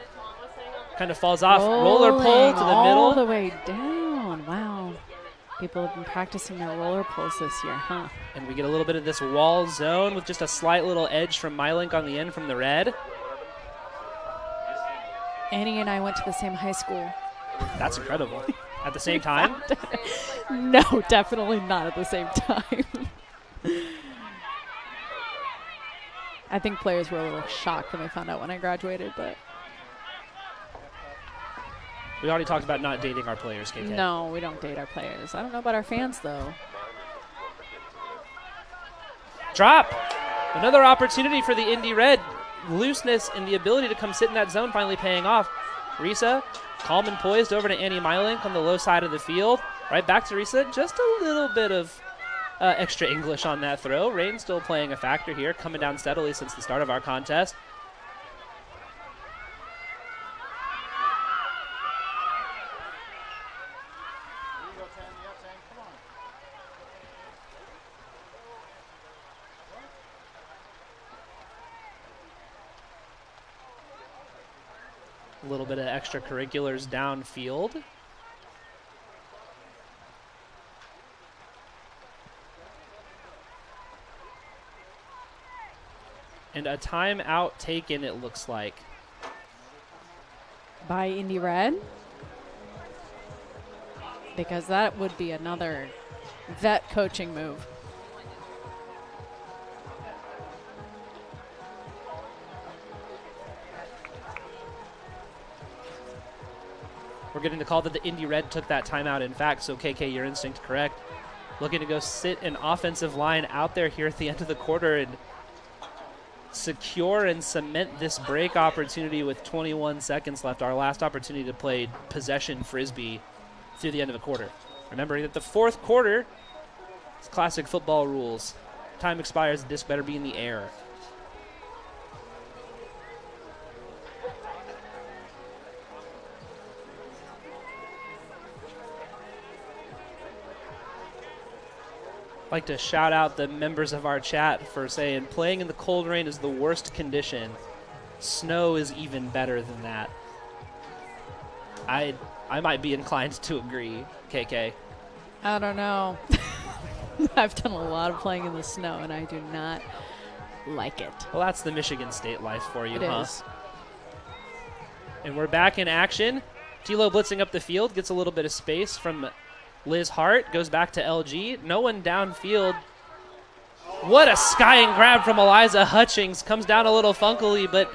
Kind of falls off. Roller pull to the middle. All the way down. Wow. People have been practicing their roller pulls this year, huh? And we get a little bit of this wall zone with just a slight little edge from Mylink on the end from the Red. Annie and I went to the same high school. That's incredible. At the same time? No, definitely not at the same time. I think players were a little shocked when they found out when I graduated, but... We already talked about not dating our players, KK. No, we don't date our players. I don't know about our fans, though. Drop! Another opportunity for the Indy Red. Looseness and the ability to come sit in that zone finally paying off. Risa, calm and poised over to Annie Mylink on the low side of the field. Right back to Risa. Just a little bit of extra English on that throw. Rain still playing a factor here, coming down steadily since the start of our contest. A little bit of extracurriculars downfield. And a timeout taken, it looks like. By Indy Red? Because that would be another vet coaching move. We're getting the call that the Indy Red took that timeout, in fact, so KK, your instinct correct. Looking to go sit an offensive line out there here at the end of the quarter and secure and cement this break opportunity with 21 seconds left, our last opportunity to play possession frisbee through the end of a quarter. Remembering that the fourth quarter is classic football rules. Time expires, the disc better be in the air. I'd like to shout out the members of our chat for saying playing in the cold rain is the worst condition. Snow is even better than that. I might be inclined to agree, KK. I don't know. I've done a lot of playing in the snow, and I do not like it. Well, that's the Michigan State life for you, It huh? is. And we're back in action. Tilo blitzing up the field, gets a little bit of space from Liz Hart, goes back to LG. No one downfield. What a skying grab from Eliza Hutchings. Comes down a little funkily, but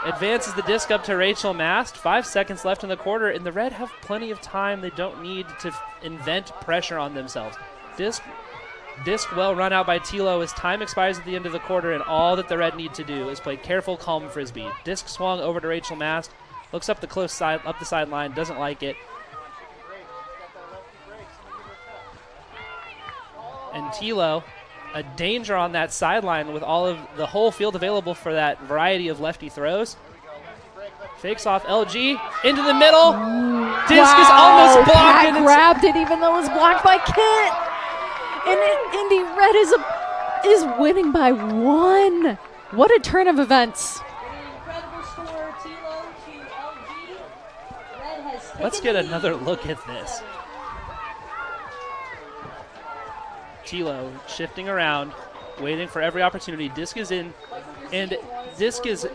advances the disc up to Rachel Mast. 5 seconds left in the quarter, and the Red have plenty of time. They don't need to invent pressure on themselves. Disc well run out by Tilo as time expires at the end of the quarter, and all that the Red need to do is play careful, calm frisbee. Disc swung over to Rachel Mast. Looks up the sideline, doesn't like it. And Tilo, a danger on that sideline with all of the whole field available for that variety of lefty throws. Fakes off LG into the middle. Disc is almost blocked. Pat And grabbed it even though it was blocked by Kit. And Indy Red is winning by 1. What a turn of events. An incredible score, Tilo to LG. Red has taken let's get the lead. another look at this. Tilo shifting around, waiting for every opportunity. Disc is in, and disc is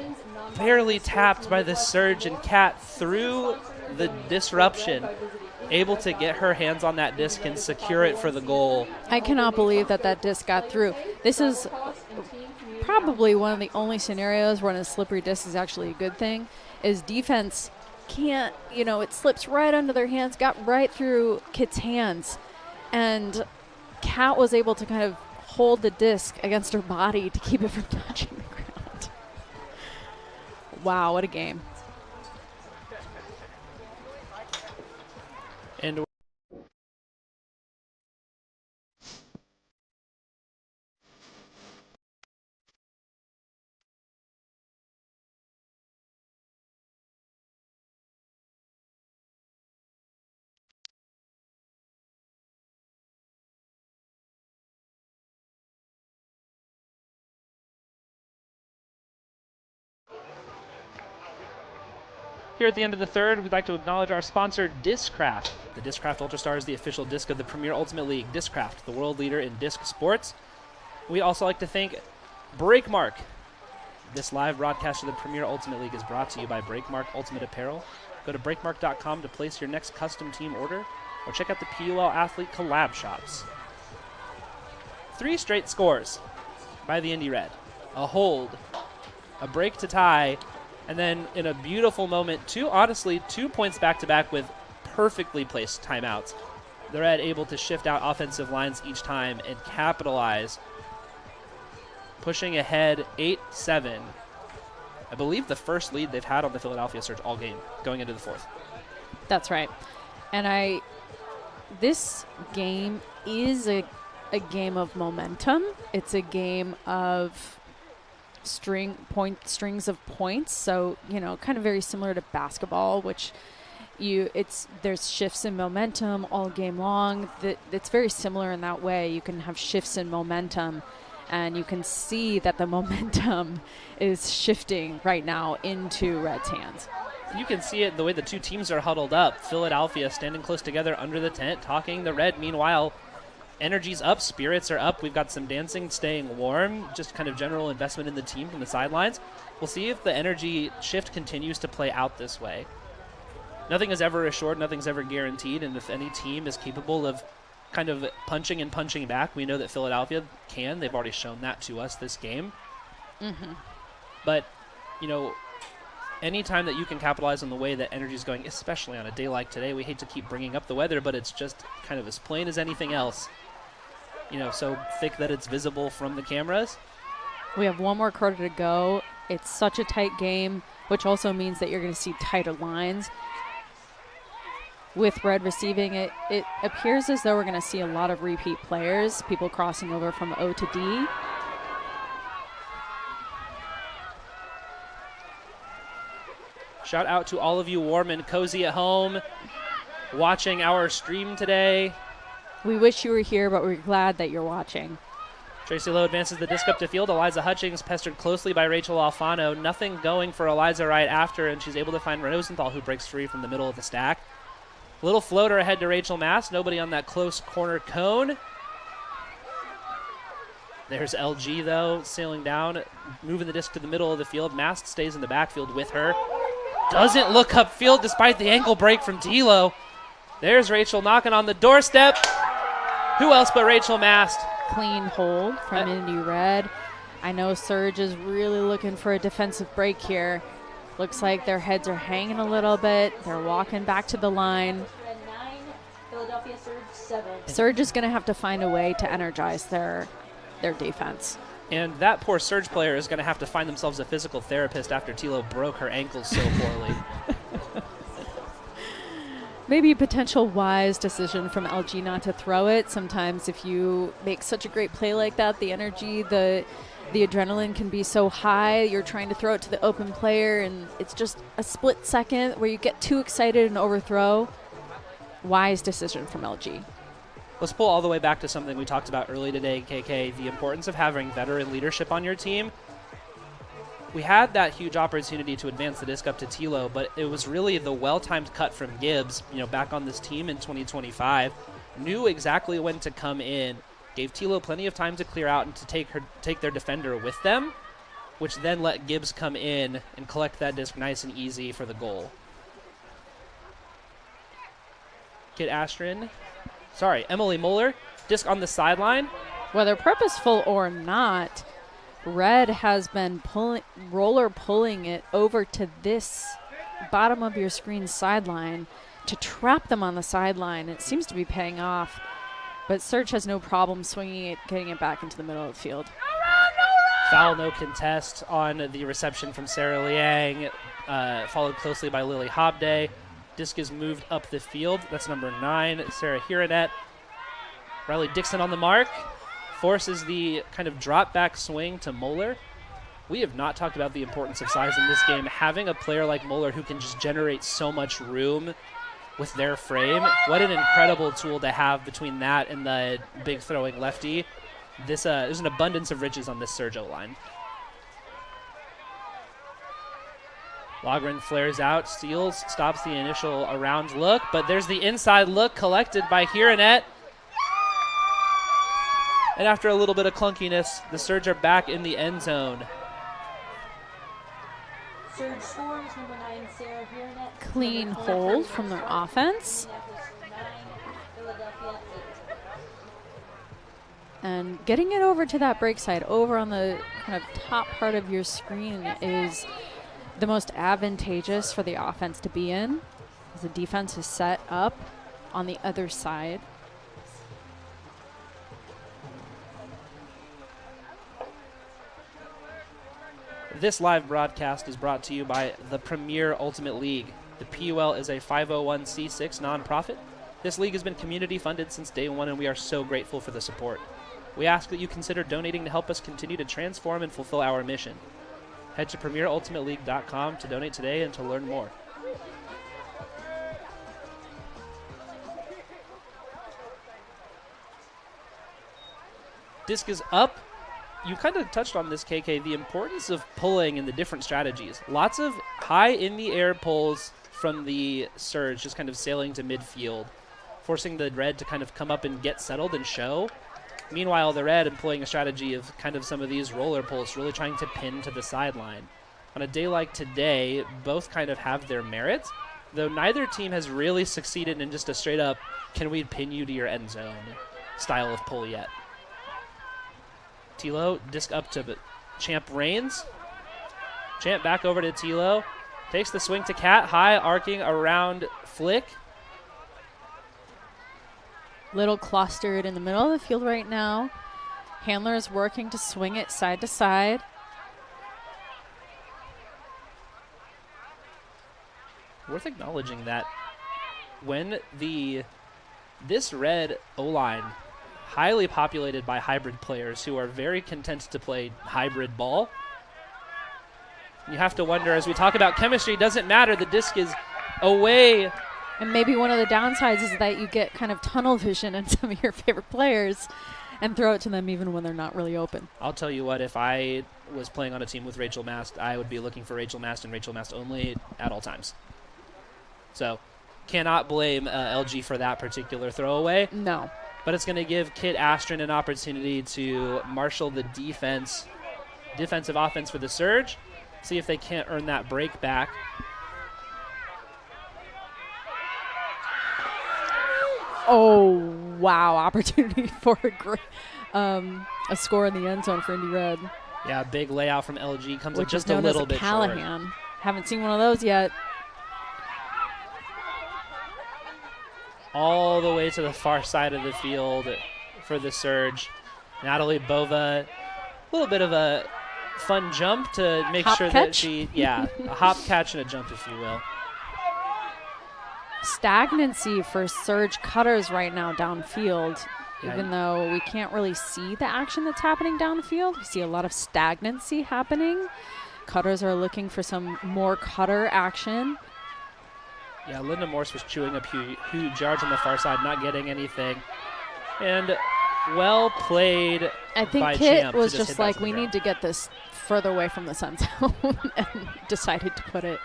barely tapped by the surge, and Kat, through the disruption, able to get her hands on that disc and secure it for the goal. I cannot believe that disc got through. This is probably one of the only scenarios when a slippery disc is actually a good thing, is defense can't, it slips right under their hands, got right through Kit's hands, and Kat was able to kind of hold the disc against her body to keep it from touching the ground. Wow, what a game. And here at the end of the third, we'd like to acknowledge our sponsor, Discraft. The Discraft Ultrastar is the official disc of the Premier Ultimate League. Discraft, the world leader in disc sports. We'd also like to thank Breakmark. This live broadcast of the Premier Ultimate League is brought to you by Breakmark Ultimate Apparel. Go to breakmark.com to place your next custom team order, or check out the PUL Athlete collab shops. 3 straight scores by the Indy Red. A hold, a break to tie, and then in a beautiful moment, 2 points back-to-back with perfectly placed timeouts. The Red able to shift out offensive lines each time and capitalize, pushing ahead 8-7. I believe the first lead they've had on the Philadelphia Surge all game, going into the fourth. That's right. And this game is a game of momentum. It's a game of strings of points. So, kind of very similar to basketball, which there's shifts in momentum all game long. It's very similar in that way. You can have shifts in momentum, and you can see that the momentum is shifting right now into Red's hands. You can see it the way the two teams are huddled up. Philadelphia standing close together under the tent, talking. The Red, meanwhile, Energy's up, spirits are up. We've got some dancing, staying warm, just kind of general investment in the team from the sidelines. We'll see if the energy shift continues to play out this way. Nothing is ever assured, nothing's ever guaranteed, and if any team is capable of kind of punching and punching back, we know that Philadelphia can. They've already shown that to us this game. But, you know, anytime that you can capitalize on the way that energy is going, especially on a day like today, we hate to keep bringing up the weather, but it's just kind of as plain as anything else. You know, so thick that it's visible from the cameras. We have one more quarter to go. It's such a tight game, which also means that you're going to see tighter lines. With Red receiving it, it appears as though we're going to see a lot of repeat players, people crossing over from O to D. Shout out to all of you warm and cozy at home watching our stream today. We wish you were here, but we're glad that you're watching. Tracy Lowe advances the disc up to field. Eliza Hutchings pestered closely by Rachel Alfano. Nothing going for Eliza right after, and she's able to find Rosenthal, who breaks free from the middle of the stack. Little floater ahead to Rachel Mast. Nobody on that close corner cone. There's LG, though, sailing down, moving the disc to the middle of the field. Mast stays in the backfield with her. Doesn't look upfield despite the ankle break from Tilo. There's Rachel knocking on the doorstep. Who else but Rachel Mast? Clean hold from Indy Red. I know Surge is really looking for a defensive break here. Looks like their heads are hanging a little bit. They're walking back to the line. Red 9, Philadelphia Surge 7. Surge is going to have to find a way to energize their defense. And that poor Surge player is going to have to find themselves a physical therapist after Tilo broke her ankles so poorly. Maybe a potential wise decision from LG not to throw it. Sometimes if you make such a great play like that, the energy, the adrenaline can be so high. You're trying to throw it to the open player, and it's just a split second where you get too excited and overthrow. Wise decision from LG. Let's pull all the way back to something we talked about early today, KK, the importance of having veteran leadership on your team. We had that huge opportunity to advance the disc up to Tilo, but it was really the well-timed cut from Gibbs, you know, back on this team in 2025. Knew exactly when to come in, gave Tilo plenty of time to clear out and to take their defender with them, which then let Gibbs come in and collect that disc nice and easy for the goal. Emily Moeller, disc on the sideline. Whether purposeful or not, Red has been pulling it over to this bottom of your screen sideline to trap them on the sideline. It seems to be paying off, but Surge has no problem swinging it, getting it back into the middle of the field. Foul, no contest on the reception from Sarah Liang, followed closely by Lily Hobday. Disc is moved up the field. That's number 9, Sarah Hironet. Riley Dixon on the mark. Forces the kind of drop back swing to Moeller. We have not talked about the importance of size in this game. Having a player like Moeller who can just generate so much room with their frame, what an incredible tool to have between that and the big throwing lefty. There's an abundance of riches on this Surge O-line. Logren flares out, steals, stops the initial around look, but there's the inside look collected by Hironet. And after a little bit of clunkiness, the Surge are back in the end zone. Surge scores, number 9, Sarah Hironet. Clean hold from their offense. Philadelphia 8. And getting it over to that break side, over on the kind of top part of your screen, is the most advantageous for the offense to be in, as the defense is set up on the other side. This live broadcast is brought to you by the Premier Ultimate League. The PUL is a 501c6 nonprofit. This league has been community funded since day one, and we are so grateful for the support. We ask that you consider donating to help us continue to transform and fulfill our mission. Head to premierultimateleague.com to donate today and to learn more. Disc is up. You kind of touched on this, KK, the importance of pulling and the different strategies. Lots of high in the air pulls from the Surge, just kind of sailing to midfield. forcing the red to kind of come up and get settled and show. Meanwhile, the red employing a strategy of kind of some of these roller pulls, really trying to pin to the sideline. On a day like today, both kind of have their merits, though neither team has really succeeded in just a straight up, can we pin you to your end zone style of pull yet. Tilo, disc up to Champ Reigns. Champ back over to Tilo. Takes the swing to Cat, high arcing around flick. Little clustered in the middle of the field right now. Handler is working to swing it side to side. Worth acknowledging that when this red O-line, highly populated by hybrid players who are very content to play hybrid ball, you have to wonder, as we talk about chemistry, doesn't matter, the disc is away. And maybe one of the downsides is that you get kind of tunnel vision in some of your favorite players and throw it to them even when they're not really open. I'll tell you what, if I was playing on a team with Rachel Mast, I would be looking for Rachel Mast and Rachel Mast only at all times. So cannot blame LG for that particular throwaway. No. But it's going to give Kit Astron an opportunity to marshal the defensive offense for the surge, see if they can't earn that break back. Oh, wow. Opportunity for a score in the end zone for Indy Red. Yeah, big layout from LG. Comes up Which just is a known little as a bit Callahan. short. Haven't seen one of those yet. All the way to the far side of the field for the surge. Natalie Bova, a little bit of a fun jump to make Hop sure catch? that a hop catch and a jump, if you will. Stagnancy for surge cutters right now downfield. Yeah. Even though we can't really see the action that's happening downfield, we see a lot of stagnancy happening. Cutters are looking for some more cutter action. Yeah, Linda Morse was chewing up huge yards on the far side, not getting anything. And well played. I think by Kit Champ was to just hit that like, to the we ground. need to get this further away from the sun zone, and decided to put it.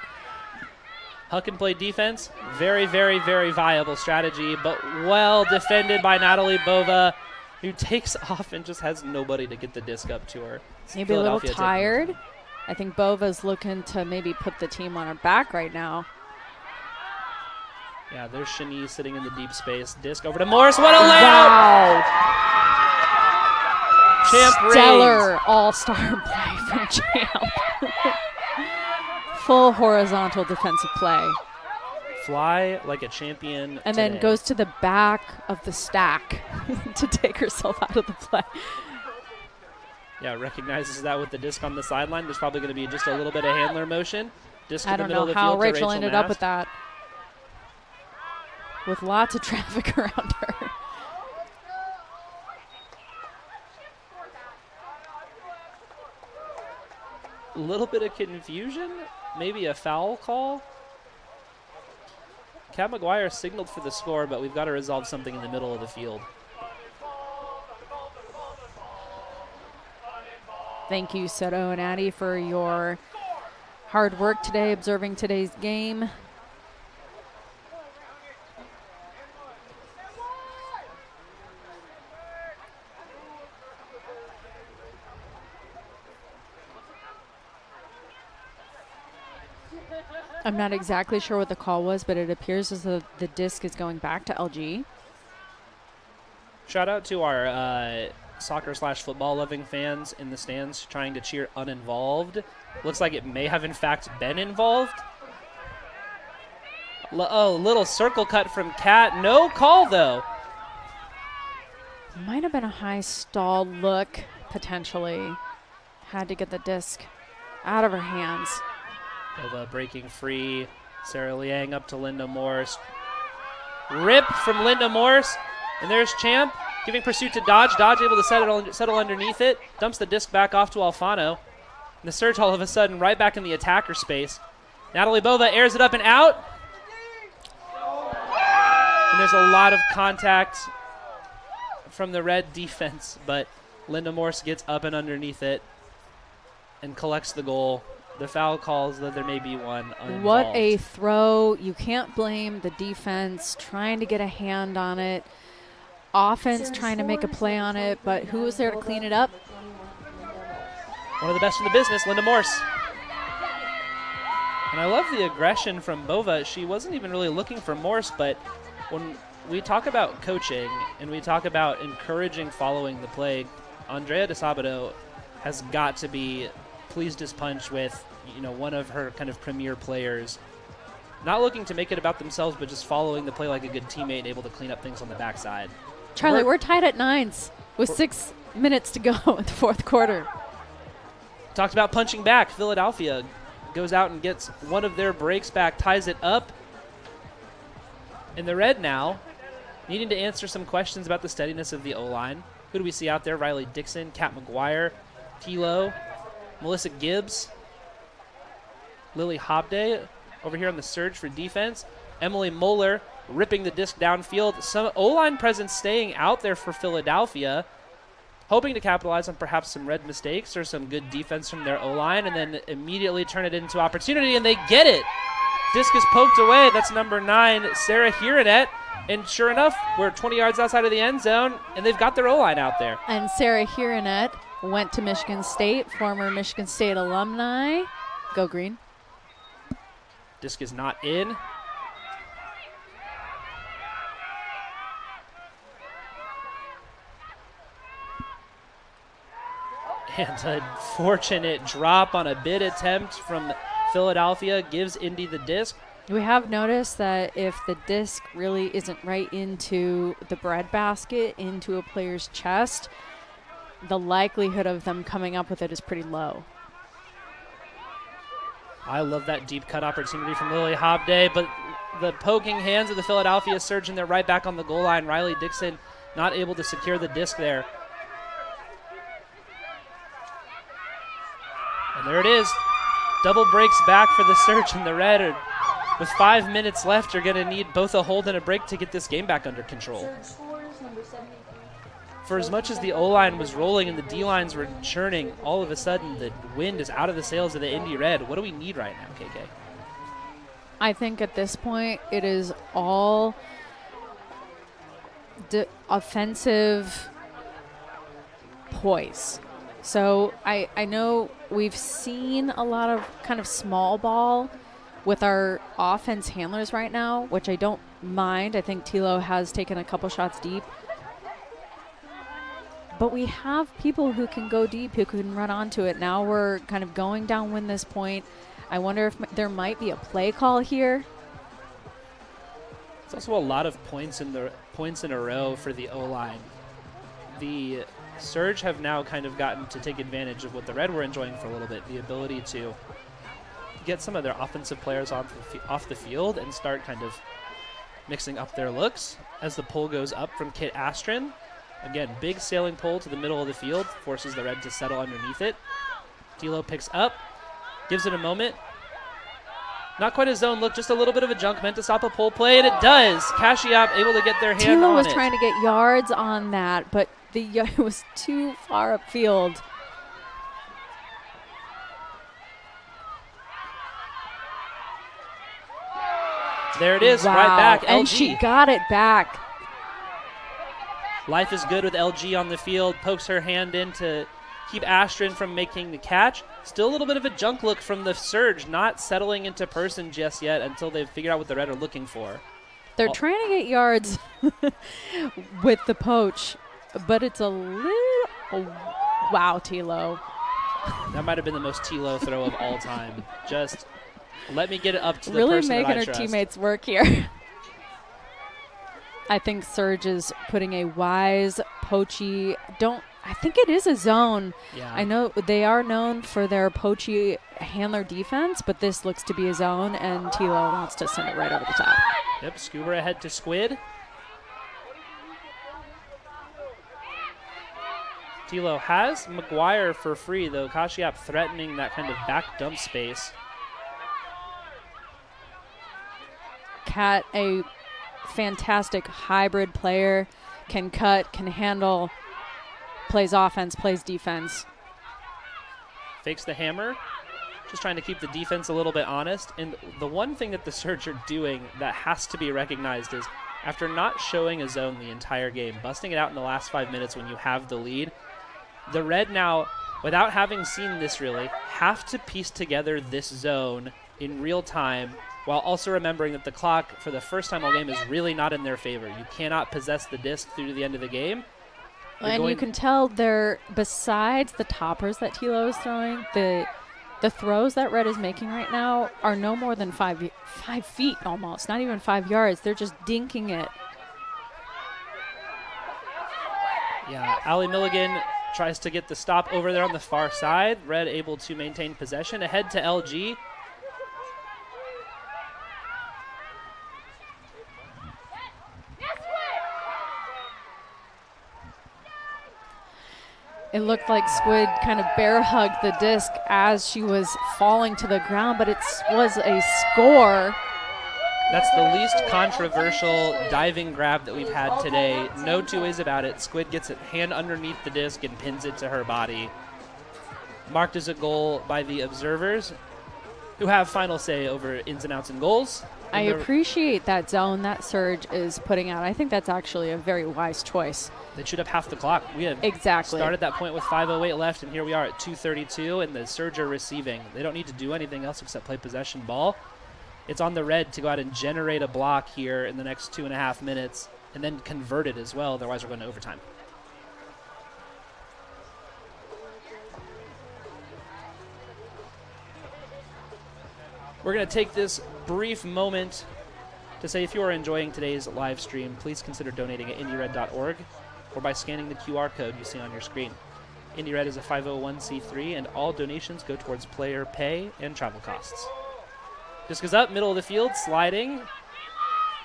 Huck and play defense, very, very, very viable strategy, but well defended by Natalie Bova, who takes off and just has nobody to get the disc up to her. Maybe a little Philadelphia taking tired. it. I think Bova's looking to maybe put the team on her back right now. Yeah, there's Shanice sitting in the deep space. Disc over to Morris. What a layout! Wow. Champ Stellar Reigns. all-star play from Champ. Full horizontal defensive play. Fly like a champion And today. then goes to the back of the stack to take herself out of the play. Yeah, recognizes that with the disc on the sideline. There's probably going to be just a little bit of handler motion. Disc to I the don't middle know of the how field to Rachel ended up Mast. with that. With lots of traffic around her. A little bit of confusion, maybe a foul call. Kat McGuire signaled for the score, but we've got to resolve something in the middle of the field. Thank you, Soto and Addie, for your hard work today, observing today's game. I'm not exactly sure what the call was, but it appears as though the disc is going back to LG. Shout out to our soccer/football loving fans in the stands trying to cheer uninvolved. Looks like it may have in fact been involved. Little circle cut from Kat. No call though. Might have been a high stall look, potentially. Had to get the disc out of her hands. Nova breaking free. Sarah Liang up to Linda Morse. Rip from Linda Morse. And there's Champ giving pursuit to Dodge. Dodge able to settle underneath it. Dumps the disc back off to Alfano. And the surge all of a sudden right back in the attacker space. Natalie Bova airs it up and out. And there's a lot of contact from the red defense, but Linda Morse gets up and underneath it and collects the goal the foul calls, though there may be one uninvolved. What a throw. You can't blame the defense trying to get a hand on it. Offense trying to make a play on it, but who was there to clean it up? One of the best in the business, Linda Morse. And I love the aggression from Bova. She wasn't even really looking for Morse, but when we talk about coaching and we talk about encouraging following the play, Andrea DeSabato has got to be pleased as punch with, one of her kind of premier players. Not looking to make it about themselves, but just following the play like a good teammate and able to clean up things on the backside. Charlie, we're tied at 9s with 6 minutes to go in the fourth quarter. Talked about punching back. Philadelphia goes out and gets one of their breaks back, ties it up. And the Red now needing to answer some questions about the steadiness of the O-line. Who do we see out there? Riley Dixon, Kat McGuire, Tilo, Melissa Gibbs, Lily Hobday over here on the surge for defense. Emily Moeller ripping the disc downfield. Some O-line presence staying out there for Philadelphia, hoping to capitalize on perhaps some Red mistakes or some good defense from their O-line, and then immediately turn it into opportunity, and they get it. Disc is poked away. That's number 9, Sarah Hiranet. And sure enough, we're 20 yards outside of the end zone, and they've got their O-line out there. And Sarah Hiranet went to Michigan State, former Michigan State alumni. Go Green. Disc is not in. And a fortunate drop on a bid attempt from Philadelphia gives Indy the disc. We have noticed that if the disc really isn't right into the breadbasket, into a player's chest, the likelihood of them coming up with it is pretty low. I love that deep cut opportunity from Lily Hobday, but the poking hands of the Philadelphia surge, and they're right back on the goal line. Riley Dixon not able to secure the disc there. And there it is. Double breaks back for the Surge, and the Red are, with 5 minutes left, are going to need both a hold and a break to get this game back under control. For as much as the O-line was rolling and the D-lines were churning, all of a sudden the wind is out of the sails of the Indy Red. What do we need right now, KK? I think at this point it is all offensive poise. So I know we've seen a lot of kind of small ball with our offense handlers right now, which I don't mind. I think Tilo has taken a couple shots deep. But we have people who can go deep, who can run onto it. Now we're kind of going downwind this point. I wonder if there might be a play call here. It's also a lot of points in a row for the O-line. The Surge have now kind of gotten to take advantage of what the Red were enjoying for a little bit, the ability to get some of their offensive players off the field and start kind of mixing up their looks as the pull goes up from Kit Astrin. Again, big sailing pull to the middle of the field, forces the Red to settle underneath it. Tilo picks up, gives it a moment. Not quite a zone look, just a little bit of a junk, meant to stop a pull play, and it does. Kashiap able to get their hand Tilo on was it. trying to get yards on that, but it was too far upfield. There it is, Wow. right back, LG. And she got it back. Life is good with LG on the field, pokes her hand in to keep Astrin from making the catch. Still a little bit of a junk look from the Surge, not settling into person just yet until they've figured out what the Red are looking for. They're trying to get yards with the poach, but it's a little... Oh, wow, Tilo. That might have been the most Tilo throw of all time. Just let me get it up to the Really person that I making her trust. teammates work here. I think Surge is putting a wise, poachy... I think it is a zone. Yeah. I know they are known for their poachy handler defense, but this looks to be a zone, and Tilo wants to send it right over the top. Yep, Scuba ahead to Squid. Tilo has McGuire for free, though. Kashiap threatening that kind of back dump space. Kat, a fantastic hybrid player, can cut, can handle, plays offense, plays defense. Fakes the hammer. just trying to keep the defense a little bit honest. And the one thing that the Surge are doing that has to be recognized is after not showing a zone the entire game, busting it out in the last 5 minutes when you have the lead, the Red now, without having seen this really, have to piece together this zone in real time while also remembering that the clock for the first time all game is really not in their favor. You cannot possess the disc through to the end of the game. And you can tell they're, besides the toppers that Tilo is throwing, the throws that Red is making right now are no more than 5 feet almost, not even 5 yards. They're just dinking it. Yeah, Allie Milligan tries to get the stop over there on the far side. Red able to maintain possession. Ahead to LG. It looked like Squid kind of bear hugged the disc as she was falling to the ground, but it was a score. That's the least controversial diving grab that we've had today. No two ways about it. Squid gets it hand underneath the disc and pins it to her body. Marked as a goal by the observers, who have final say over ins and outs and goals. I appreciate that zone that Surge is putting out. I think that's actually a very wise choice. They shoot up half the clock. We have started that point with 5:08 left, and here we are at 2:32, and the Surge are receiving. They don't need to do anything else except play possession ball. It's on the Red to go out and generate a block here in the next 2.5 minutes, and then convert it as well. Otherwise, we're going to overtime. We're going to take this brief moment to say if you are enjoying today's live stream, please consider donating at indyred.org or by scanning the QR code you see on your screen. IndyRed is a 501c3, and all donations go towards player pay and travel costs. Disc is up, middle of the field, sliding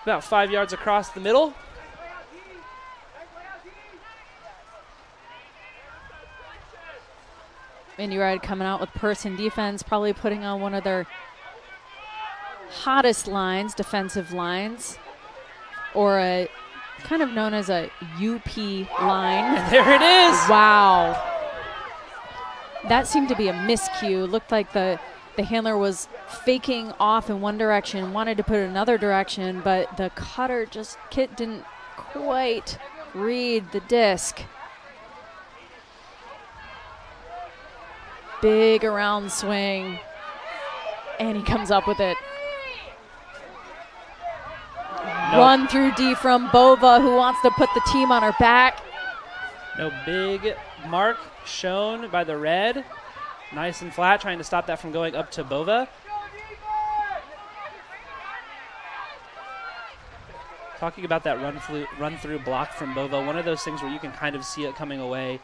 about 5 yards across the middle. IndyRed coming out with person defense, probably putting on one of their hottest lines, defensive lines, or a kind of known as a UP line. And there it is. Wow. That seemed to be a miscue. Looked like the handler was faking off in one direction, wanted to put it another direction, but the cutter Kit didn't quite read the disc. Big around swing, and he comes up with it. Nope. Run through D from Bova, who wants to put the team on her back. No big mark shown by the Red. Nice and flat, trying to stop that from going up to Bova. Talking about that run through block from Bova, one of those things where you can kind of see it coming away.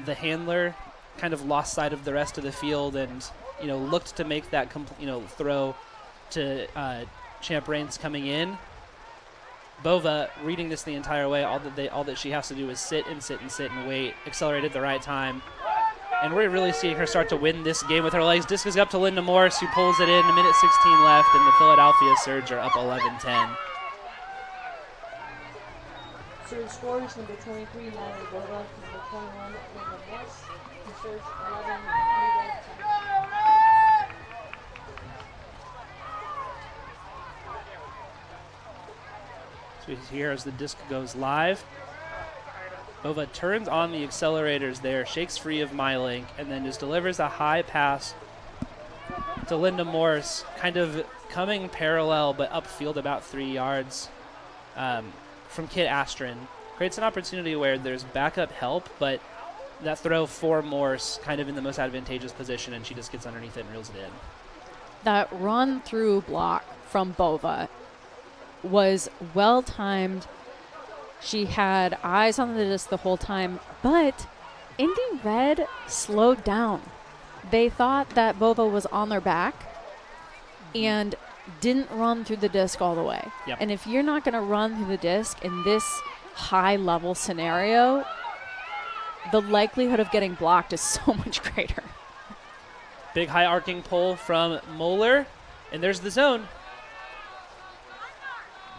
The handler kind of lost sight of the rest of the field and looked to make that throw to Champ Reigns coming in. Bova reading this the entire way. All that she has to do is sit and wait. Accelerate at the right time. And we're really seeing her start to win this game with her legs. Disc is up to Linda Morris, who pulls it in. 1:16 left, and the Philadelphia Surge are up 11-10. Surge scores number 23, Natalie Bova, number 21, Linda Morris, and Surge 11, Red 10. So here as the disc goes live. Bova turns on the accelerators there, shakes free of MyLink, and then just delivers a high pass to Linda Morse, kind of coming parallel but upfield about 3 yards from Kit Astron. Creates an opportunity where there's backup help, but that throw for Morse kind of in the most advantageous position, and she just gets underneath it and reels it in. That run through block from Bova was well timed. She had eyes on the disc the whole time, but Indy Red slowed down. They thought that Bova was on their back and didn't run through the disc all the way. Yep. And if you're not going to run through the disc in this high-level scenario, the likelihood of getting blocked is so much greater. Big high arcing pull from Moeller, and there's the zone.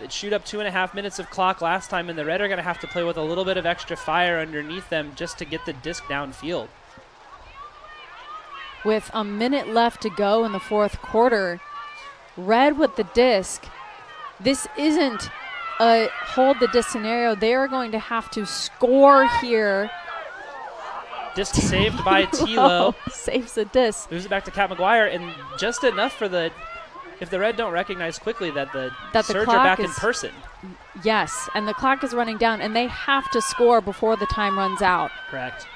It shoot up 2.5 minutes of clock last time, and the Red are going to have to play with a little bit of extra fire underneath them just to get the disc downfield. with a minute left to go in the fourth quarter. Red with the disc. This isn't a hold the disc scenario. They are going to have to score here. Disc saved by Tilo. Saves the disc. Moves it back to Kat McGuire, and just enough for if the Red don't recognize quickly that the Surge are back in person. Yes, and the clock is running down, and they have to score before the time runs out. Correct.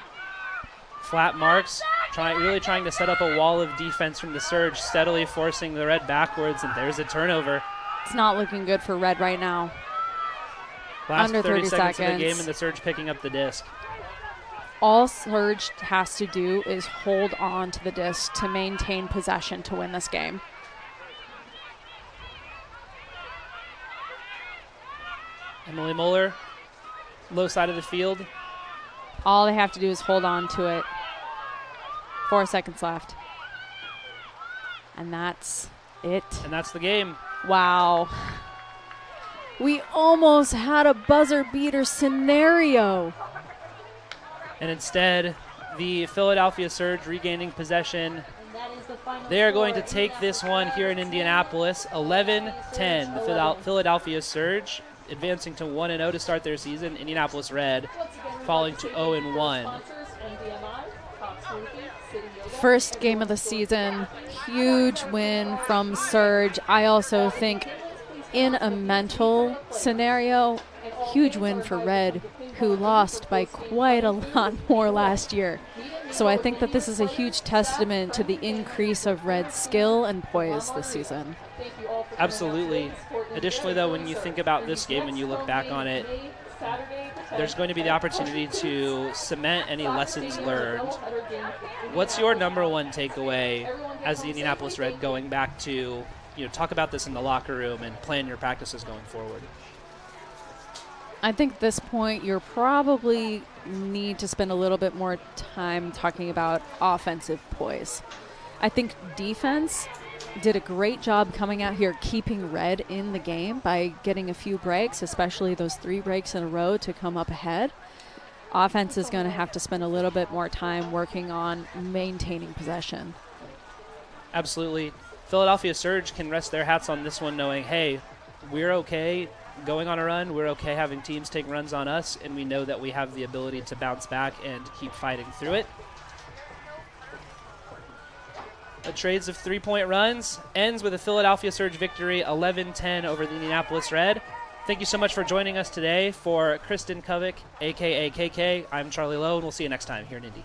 Flat marks, really trying to set up a wall of defense from the Surge, steadily forcing the Red backwards, and there's a turnover. It's not looking good for Red right now. Last Under 30 seconds seconds. of the game, and the Surge picking up the disc. All Surge has to do is hold on to the disc to maintain possession to win this game. Emily Mueller, low side of the field. All they have to do is hold on to it. 4 seconds left. And that's it. And that's the game. Wow. We almost had a buzzer beater scenario. And instead, the Philadelphia Surge regaining possession. They are going to take this one here in Indianapolis, 11-10. The Philadelphia Surge advancing to 1-0 to start their season. Indianapolis Red falling to 0-1. First game of the season, huge win from Surge. I also think in a mental scenario, huge win for Red, who lost by quite a lot more last year. So I think that this is a huge testament to the increase of Red's skill and poise this season. Absolutely. Additionally, though, when you think about this game and you look back on it, there's going to be the opportunity to cement any lessons learned. What's your number one takeaway as the Indianapolis Red going back to, talk about this in the locker room and plan your practices going forward? I think at this point you're probably need to spend a little bit more time talking about offensive poise. I think defense did a great job coming out here keeping Red in the game by getting a few breaks, especially those 3 breaks in a row to come up ahead. Offense is going to have to spend a little bit more time working on maintaining possession. Absolutely. Philadelphia Surge can rest their hats on this one knowing, hey, we're okay going on a run. We're okay having teams take runs on us, and we know that we have the ability to bounce back and keep fighting through it. The trades of 3-point runs ends with a Philadelphia Surge victory, 11-10 over the Indianapolis Red. Thank you so much for joining us today. For Kristen Kovic, a.k.a. KK, I'm Charlie Lowe, and we'll see you next time here in Indy.